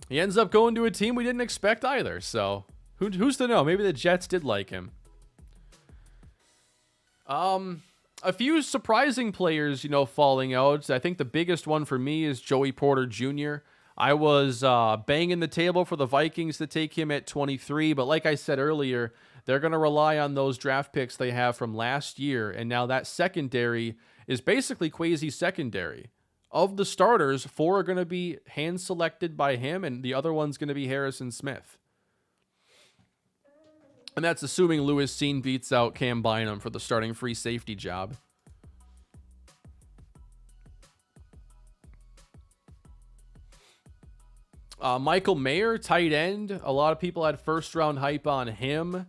he ends up going to a team we didn't expect either. So who's to know? Maybe the Jets did like him. A few surprising players, falling out. I think the biggest one for me is Joey Porter Jr. I was banging the table for the Vikings to take him at 23, but like I said earlier, they're going to rely on those draft picks they have from last year, and now that secondary is basically quasi-secondary. Of the starters, 4 are going to be hand-selected by him, and the other one's going to be Harrison Smith. And that's assuming Lewis Cine beats out Cam Bynum for the starting free safety job. Michael Mayer, tight end. A lot of people had first-round hype on him.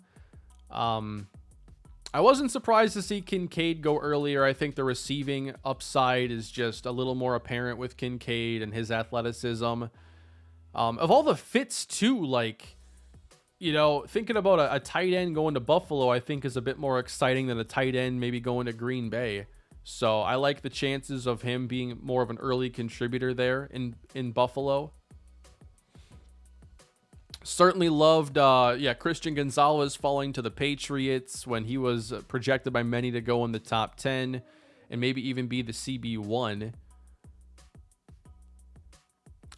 I wasn't surprised to see Kincaid go earlier. I think the receiving upside is just a little more apparent with Kincaid and his athleticism. Of all the fits, too, thinking about a tight end going to Buffalo, I think is a bit more exciting than a tight end maybe going to Green Bay. So I like the chances of him being more of an early contributor there in Buffalo. Certainly loved, Christian Gonzalez falling to the Patriots when he was projected by many to go in the top 10 and maybe even be the CB1.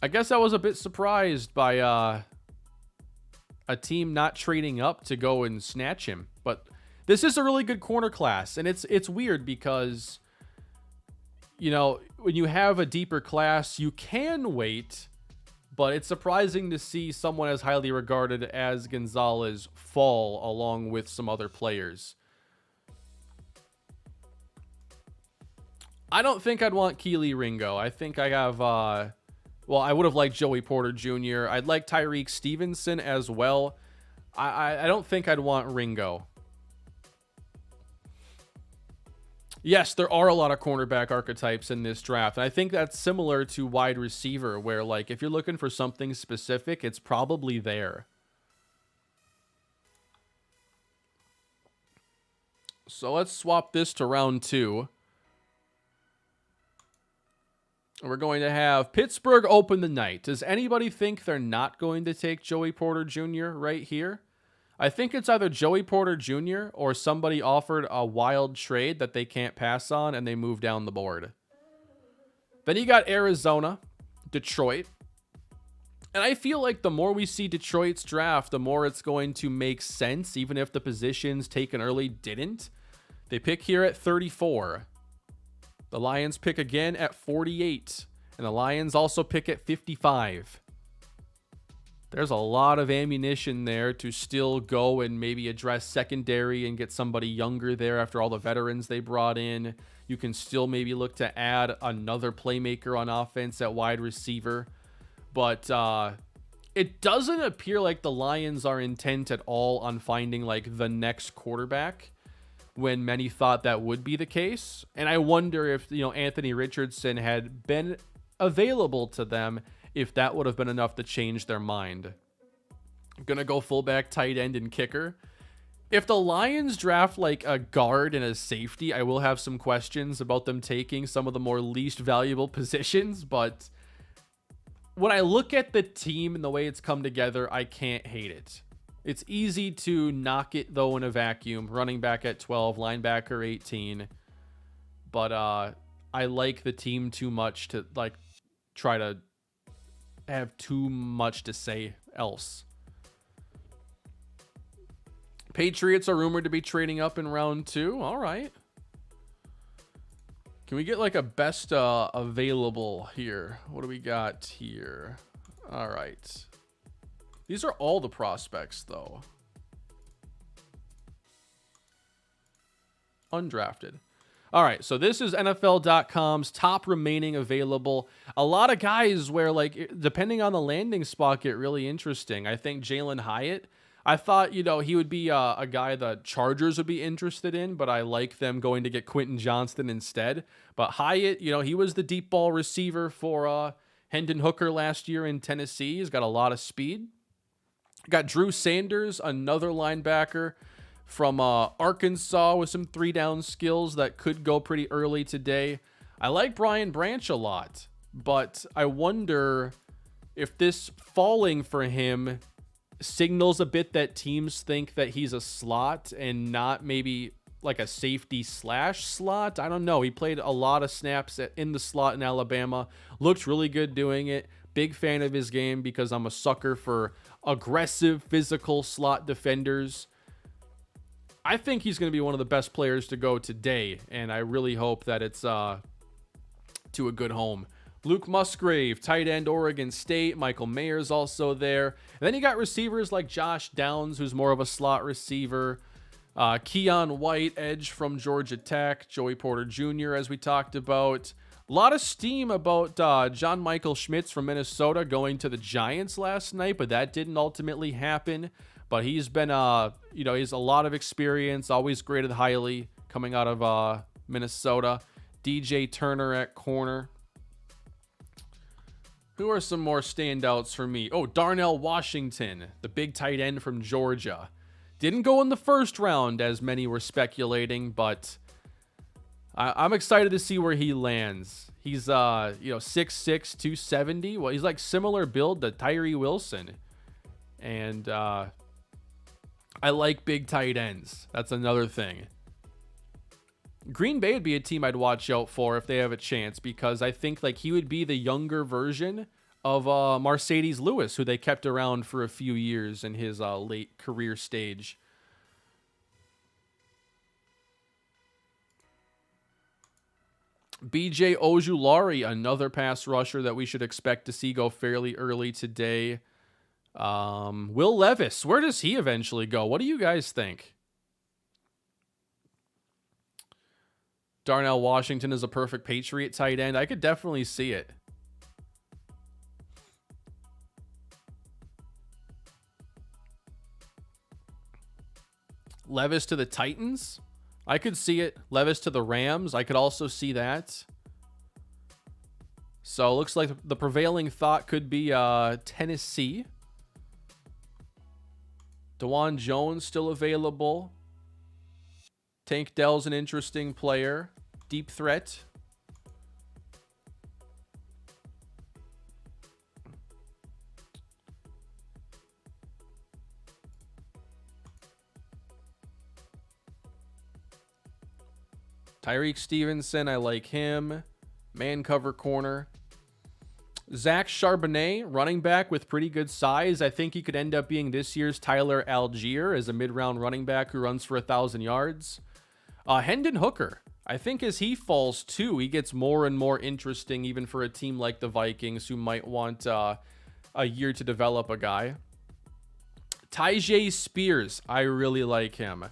I guess I was a bit surprised by a team not trading up to go and snatch him. But this is a really good corner class, and it's weird because, when you have a deeper class, you can wait. But it's surprising to see someone as highly regarded as Gonzalez fall along with some other players. I don't think I'd want Keely Ringo. I think I have, I would have liked Joey Porter Jr. I'd like Tyreek Stevenson as well. I don't think I'd want Ringo. Yes, there are a lot of cornerback archetypes in this draft. And I think that's similar to wide receiver, where like if you're looking for something specific, it's probably there. So let's swap this to round 2. We're going to have Pittsburgh open the night. Does anybody think they're not going to take Joey Porter Jr. right here? I think it's either Joey Porter Jr. or somebody offered a wild trade that they can't pass on and they move down the board. Then you got Arizona, Detroit. And I feel like the more we see Detroit's draft, the more it's going to make sense, even if the positions taken early didn't. They pick here at 34. The Lions pick again at 48. And the Lions also pick at 55. There's a lot of ammunition there to still go and maybe address secondary and get somebody younger there after all the veterans they brought in. You can still maybe look to add another playmaker on offense at wide receiver. But it doesn't appear like the Lions are intent at all on finding like the next quarterback, when many thought that would be the case. And I wonder if, Anthony Richardson had been available to them, if that would have been enough to change their mind. I'm going to go fullback, tight end, and kicker. If the Lions draft like a guard and a safety, I will have some questions about them taking some of the more least valuable positions. But when I look at the team and the way it's come together, I can't hate it. It's easy to knock it, though, in a vacuum. Running back at 12, linebacker 18. But I like the team too much to like try to have too much to say else. Patriots are rumored to be trading up in round 2. All right. Can we get like a best available here? What do we got here? All right. These are all the prospects, though. Undrafted. All right, so this is NFL.com's top remaining available. A lot of guys where, like, depending on the landing spot, get really interesting. I think Jalen Hyatt, I thought, he would be a guy the Chargers would be interested in, but I like them going to get Quentin Johnston instead. But Hyatt, he was the deep ball receiver for Hendon Hooker last year in Tennessee. He's got a lot of speed. Got Drew Sanders, another linebacker from Arkansas with some 3-down skills that could go pretty early today. I like Brian Branch a lot, but I wonder if this falling for him signals a bit that teams think that he's a slot and not maybe like a safety / slot. I don't know. He played a lot of snaps in the slot in Alabama. Looked really good doing it. Big fan of his game because I'm a sucker for aggressive, physical slot defenders. I think he's going to be one of the best players to go today, and I really hope that it's to a good home. Luke Musgrave, tight end, Oregon State. Michael Mayer's also there. And then you got receivers like Josh Downs, who's more of a slot receiver. Keon White, edge from Georgia Tech. Joey Porter Jr., as we talked about. A lot of steam about John Michael Schmitz from Minnesota going to the Giants last night, but that didn't ultimately happen. But he's been, he has a lot of experience, always graded highly coming out of Minnesota. DJ Turner at corner. Who are some more standouts for me? Oh, Darnell Washington, the big tight end from Georgia. Didn't go in the first round, as many were speculating, but I'm excited to see where he lands. He's, 6'6", 270. Well, he's like similar build to Tyree Wilson. And I like big tight ends. That's another thing. Green Bay would be a team I'd watch out for if they have a chance, because I think like he would be the younger version of Mercedes Lewis, who they kept around for a few years in his late career stage. BJ Ojulari, another pass rusher that we should expect to see go fairly early today. Will Levis, where does he eventually go? What do you guys think? Darnell Washington is a perfect Patriot tight end. I could definitely see it. Levis to the Titans? I could see it. Levis to the Rams? I could also see that. So it looks like the prevailing thought could be Tennessee. DeJuan Jones still available. Tank Dell's an interesting player. Deep threat. Tyreek Stevenson, I like him. Man cover corner. Zach Charbonnet, running back with pretty good size. I think he could end up being this year's Tyler Algier as a mid-round running back who runs for 1,000 yards. Hendon Hooker. I think as he falls too, he gets more and more interesting, even for a team like the Vikings who might want a year to develop a guy. Tyjae Spears. I really like him.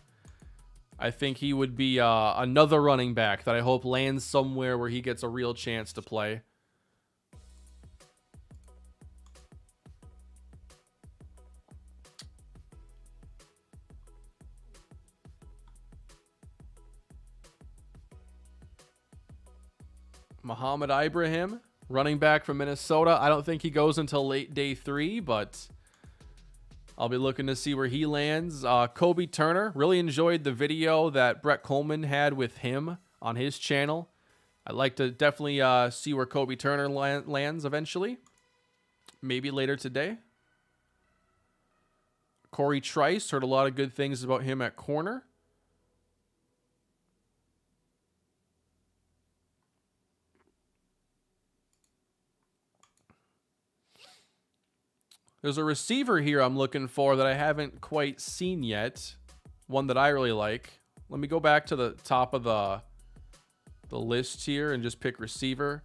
I think he would be another running back that I hope lands somewhere where he gets a real chance to play. Muhammad Ibrahim, running back from Minnesota. I don't think he goes until late day 3, but I'll be looking to see where he lands. Kobe Turner, really enjoyed the video that Brett Coleman had with him on his channel. I'd like to definitely see where Kobe Turner lands eventually. Maybe later today. Corey Trice, heard a lot of good things about him at corner. There's a receiver here I'm looking for that I haven't quite seen yet. One that I really like. Let me go back to the top of the list here and just pick receiver.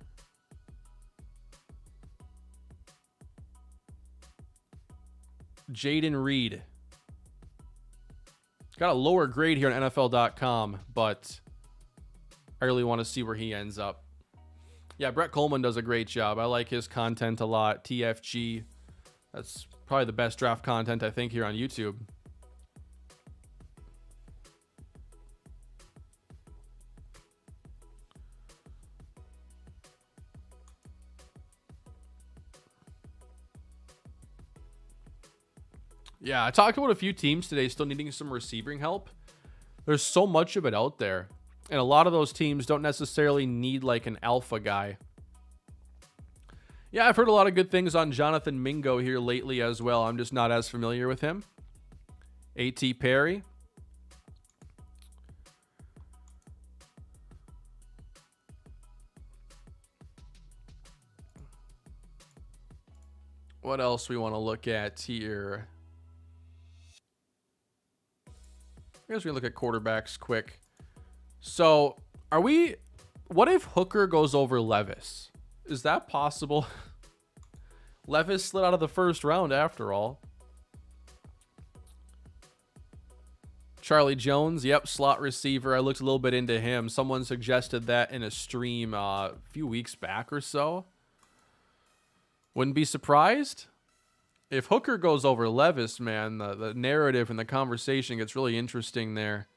Jaden Reed. Got a lower grade here on NFL.com, but I really want to see where he ends up. Yeah, Brett Coleman does a great job. I like his content a lot. TFG. That's probably the best draft content, I think, here on YouTube. Yeah, I talked about a few teams today still needing some receiving help. There's so much of it out there. And a lot of those teams don't necessarily need like an alpha guy. Yeah, I've heard a lot of good things on Jonathan Mingo here lately as well. I'm just not as familiar with him. A.T. Perry. What else we want to look at here? I guess we look at quarterbacks quick. So, what if Hooker goes over Levis? Is that possible? Levis slid out of the first round after all. Charlie Jones, yep, slot receiver. I looked a little bit into him. Someone suggested that in a stream a few weeks back or so. Wouldn't be surprised. If Hooker goes over Levis, man, the narrative and the conversation gets really interesting there.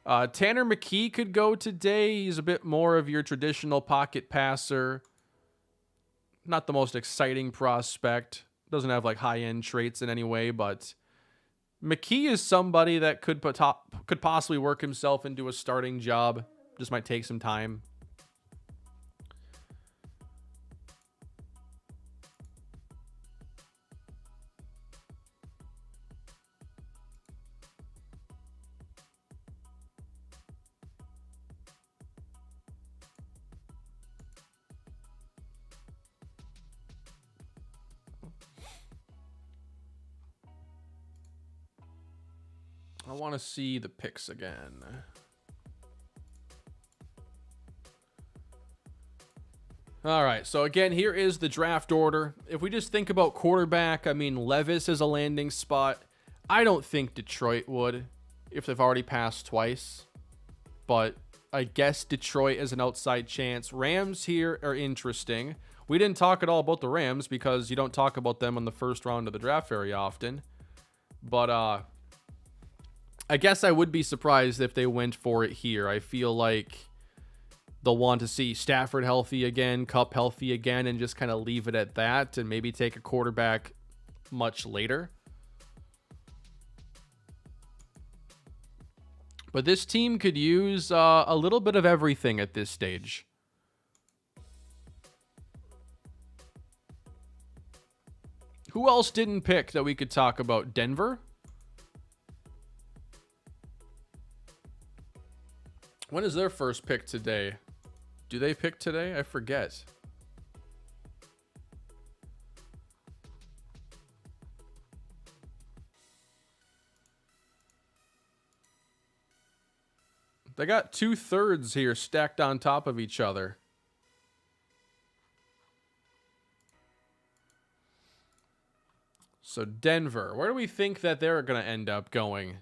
Tanner McKee could go today. He's a bit more of your traditional pocket passer. Not the most exciting prospect. Doesn't have like high-end traits in any way, but McKee is somebody that could possibly work himself into a starting job. Just might take some time. I want to see the picks again. All right, so again, here is the draft order. If we just think about quarterback, I mean, Levis is a landing spot. I don't think Detroit would, if they've already passed twice. But I guess Detroit is an outside chance. Rams here are interesting. We didn't talk at all about the Rams because you don't talk about them on the first round of the draft very often. But I guess I would be surprised if they went for it here. I feel like they'll want to see Stafford healthy again, Kupp healthy again, and just kind of leave it at that and maybe take a quarterback much later. But this team could use a little bit of everything at this stage. Who else didn't pick that we could talk about? Denver? When is their first pick today? Do they pick today? I forget. They got 2/3 here stacked on top of each other. So Denver, where do we think that they're going to end up going?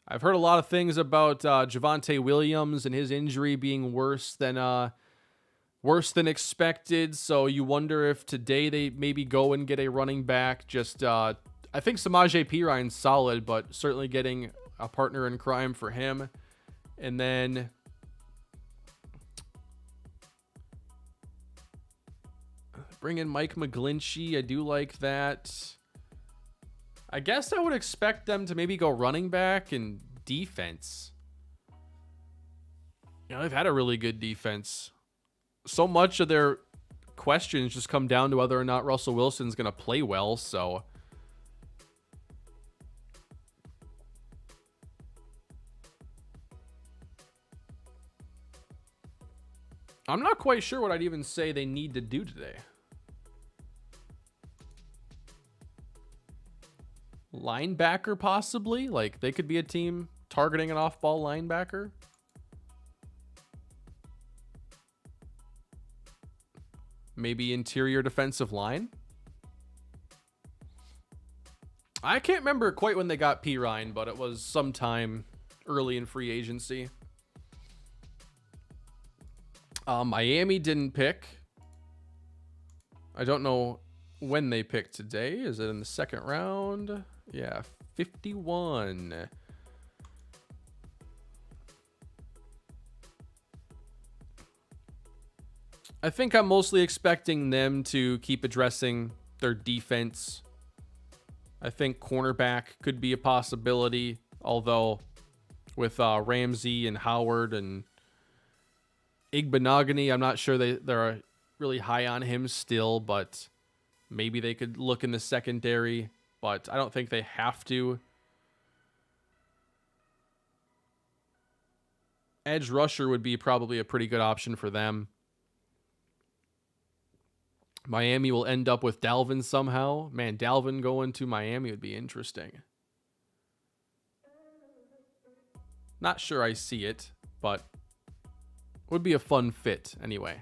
I've heard a lot of things about Javonte Williams and his injury being worse than expected. So you wonder if today they maybe go and get a running back. Just I think Samaje Perine's solid, but certainly getting a partner in crime for him. And then bring in Mike McGlinchey. I do like that. I guess I would expect them to maybe go running back and defense. You know, they've had a really good defense. So much of their questions just come down to whether or not Russell Wilson's going to play well, so I'm not quite sure what I'd even say they need to do today. Linebacker, possibly? Like, they could be a team targeting an off-ball linebacker. Maybe interior defensive line. I can't remember quite when they got Perine, but it was sometime early in free agency. Miami didn't pick. I don't know when they picked today. Is it in the second round? Yeah, 51. I think I'm mostly expecting them to keep addressing their defense. I think cornerback could be a possibility, although with Ramsey and Howard and Igbenogany, I'm not sure they're really high on him still, but maybe they could look in the secondary, but I don't think they have to. Edge rusher would be probably a pretty good option for them. Miami will end up with Dalvin somehow. Man, Dalvin going to Miami would be interesting. Not sure I see it, but would be a fun fit anyway.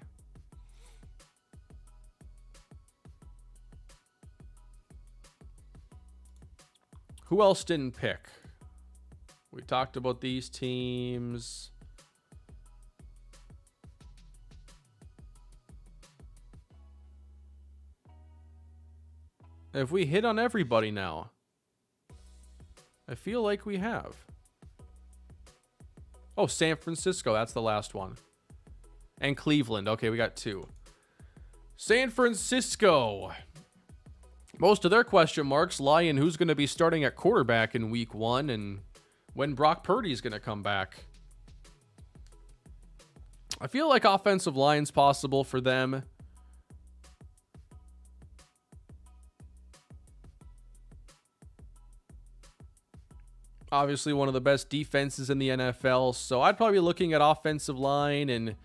Who else didn't pick? We talked about these teams. Have we hit on everybody now? I feel like we have. Oh, San Francisco. That's the last one. And Cleveland. Okay, we got two. San Francisco. Most of their question marks lie in who's going to be starting at quarterback in week 1 and when Brock Purdy's going to come back. I feel like offensive line's possible for them. Obviously one of the best defenses in the NFL, so I'd probably be looking at offensive line, and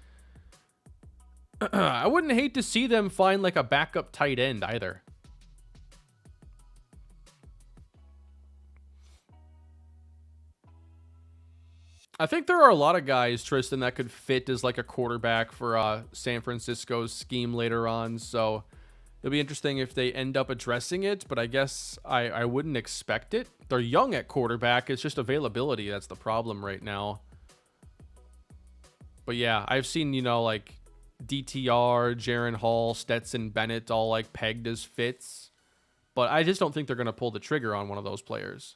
I wouldn't hate to see them find like a backup tight end either. I think there are a lot of guys, Tristan, that could fit as like a quarterback for San Francisco's scheme later on. So it'll be interesting if they end up addressing it, but I guess I wouldn't expect it. They're young at quarterback. It's just availability that's the problem right now. But yeah, I've seen, like DTR, Jaron Hall, Stetson Bennett all like pegged as fits. But I just don't think they're going to pull the trigger on one of those players.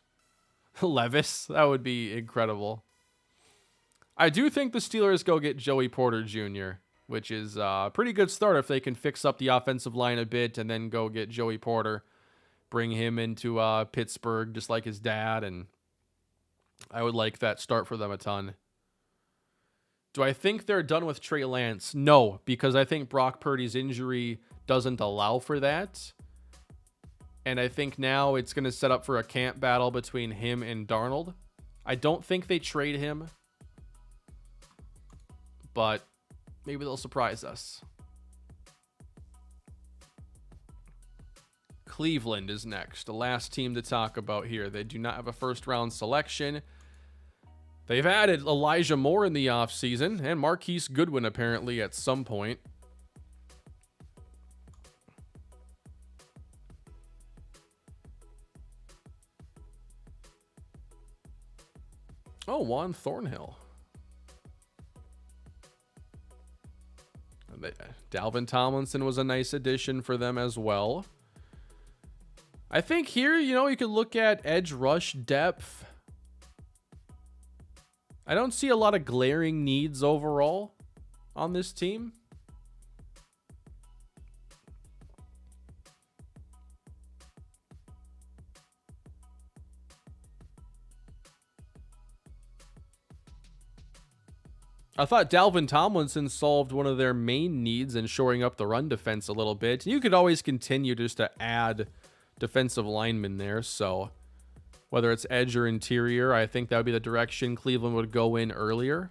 Levis, that would be incredible. I do think the Steelers go get Joey Porter Jr., which is a pretty good start if they can fix up the offensive line a bit and then go get Joey Porter, bring him into Pittsburgh just like his dad, and I would like that start for them a ton. Do I think they're done with Trey Lance? No, because I think Brock Purdy's injury doesn't allow for that. And I think now it's going to set up for a camp battle between him and Darnold. I don't think they trade him, but maybe they'll surprise us. Cleveland is next, the last team to talk about here. They do not have a first-round selection. They've added Elijah Moore in the offseason, and Marquise Goodwin apparently at some point. Oh, Juan Thornhill. Dalvin Tomlinson was a nice addition for them as well. I think here, you could look at edge rush depth. I don't see a lot of glaring needs overall on this team. I thought Dalvin Tomlinson solved one of their main needs in shoring up the run defense a little bit. You could always continue just to add defensive linemen there. So whether it's edge or interior, I think that would be the direction Cleveland would go in earlier.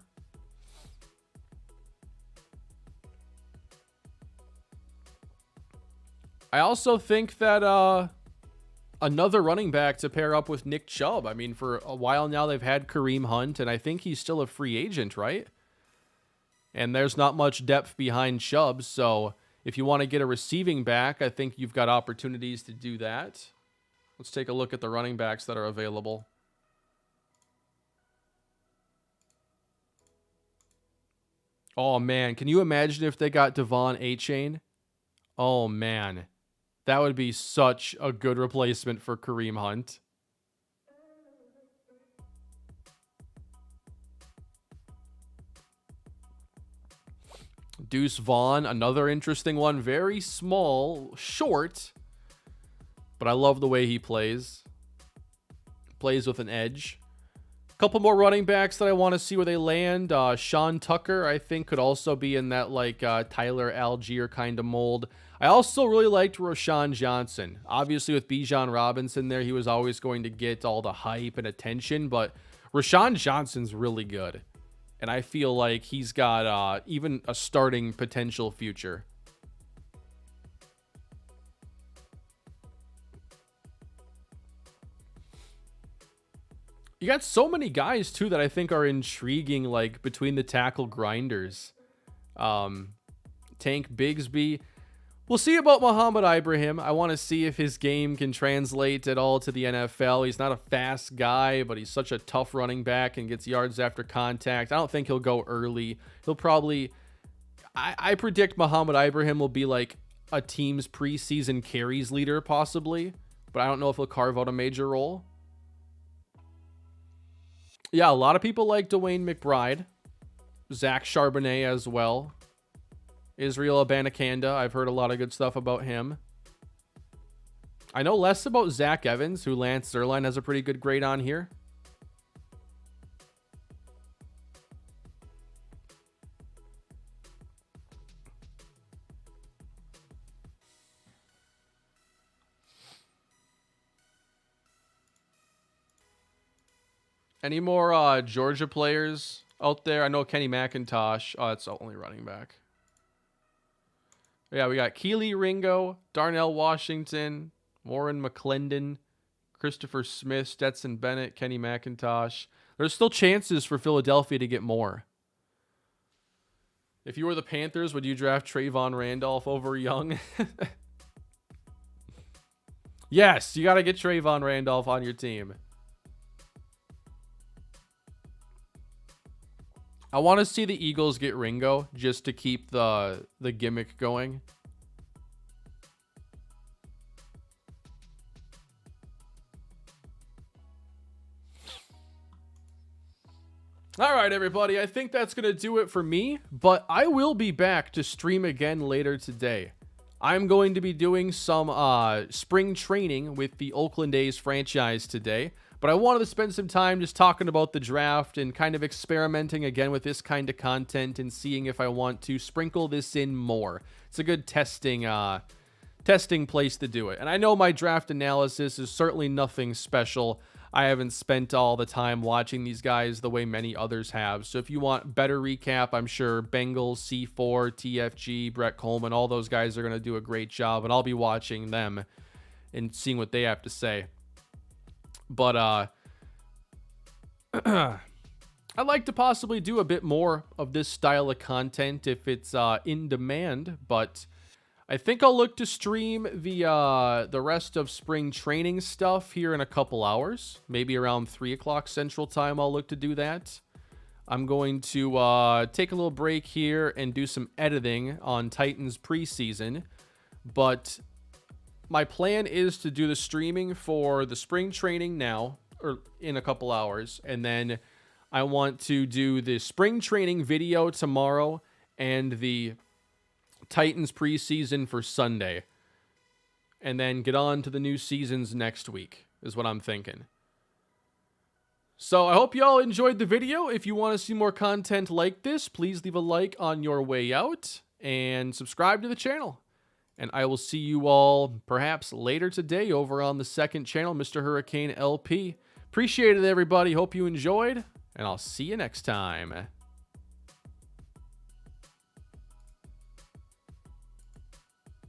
I also think that another running back to pair up with Nick Chubb. I mean, for a while now, they've had Kareem Hunt, and I think he's still a free agent, right? And there's not much depth behind Chubb, so if you want to get a receiving back, I think you've got opportunities to do that. Let's take a look at the running backs that are available. Oh, man. Can you imagine if they got Devon Achane? Oh, man. That would be such a good replacement for Kareem Hunt. Deuce Vaughn, another interesting one. Very small, short, but I love the way he plays. Plays with an edge. A couple more running backs that I want to see where they land. Sean Tucker, I think, could also be in that Tyler Algier kind of mold. I also really liked Rashawn Johnson. Obviously, with Bijan Robinson there, he was always going to get all the hype and attention, but Rashawn Johnson's really good. And I feel like he's got even a starting potential future. You got so many guys, too, that I think are intriguing, like, between the tackle grinders. Tank Bigsby. We'll see about Muhammad Ibrahim. I want to see if his game can translate at all to the NFL. He's not a fast guy, but he's such a tough running back and gets yards after contact. I don't think he'll go early. He'll probably... I predict Muhammad Ibrahim will be like a team's preseason carries leader, possibly. But I don't know if he'll carve out a major role. Yeah, a lot of people like Dwayne McBride. Zach Charbonnet as well. Israel Abanikanda, I've heard a lot of good stuff about him. I know less about Zach Evans, who Lance Zierlein has a pretty good grade on here. Any more Georgia players out there? I know Kenny McIntosh. Oh, that's the only running back. Yeah, we got Keely Ringo, Darnell Washington, Warren McClendon, Christopher Smith, Stetson Bennett, Kenny McIntosh. There's still chances for Philadelphia to get more. If you were the Panthers, would you draft Trayvon Randolph over Young? Yes, you got to get Trayvon Randolph on your team. I want to see the Eagles get Ringo just to keep the gimmick going. All right, everybody. I think that's going to do it for me, but I will be back to stream again later today. I'm going to be doing some spring training with the Oakland A's franchise today, but I wanted to spend some time just talking about the draft and kind of experimenting again with this kind of content and seeing if I want to sprinkle this in more. It's a good testing place to do it. And I know my draft analysis is certainly nothing special. I haven't spent all the time watching these guys the way many others have. So if you want better recap, I'm sure Bengals, C4, TFG, Brett Coleman, all those guys are going to do a great job. And I'll be watching them and seeing what they have to say. But I'd like to possibly do a bit more of this style of content if it's in demand. But I think I'll look to stream the rest of spring training stuff here in a couple hours. Maybe around 3 o'clock Central Time, I'll look to do that. I'm going to take a little break here and do some editing on Titans preseason. But my plan is to do the streaming for the spring training now, or in a couple hours. And then I want to do the spring training video tomorrow and the Titans preseason for Sunday, and then get on to the new seasons next week is what I'm thinking. So I hope y'all enjoyed the video. If you want to see more content like this, please leave a like on your way out and subscribe to the channel. And I will see you all perhaps later today over on the second channel, Mr. Hurricane LP. Appreciate it, everybody. Hope you enjoyed, and I'll see you next time.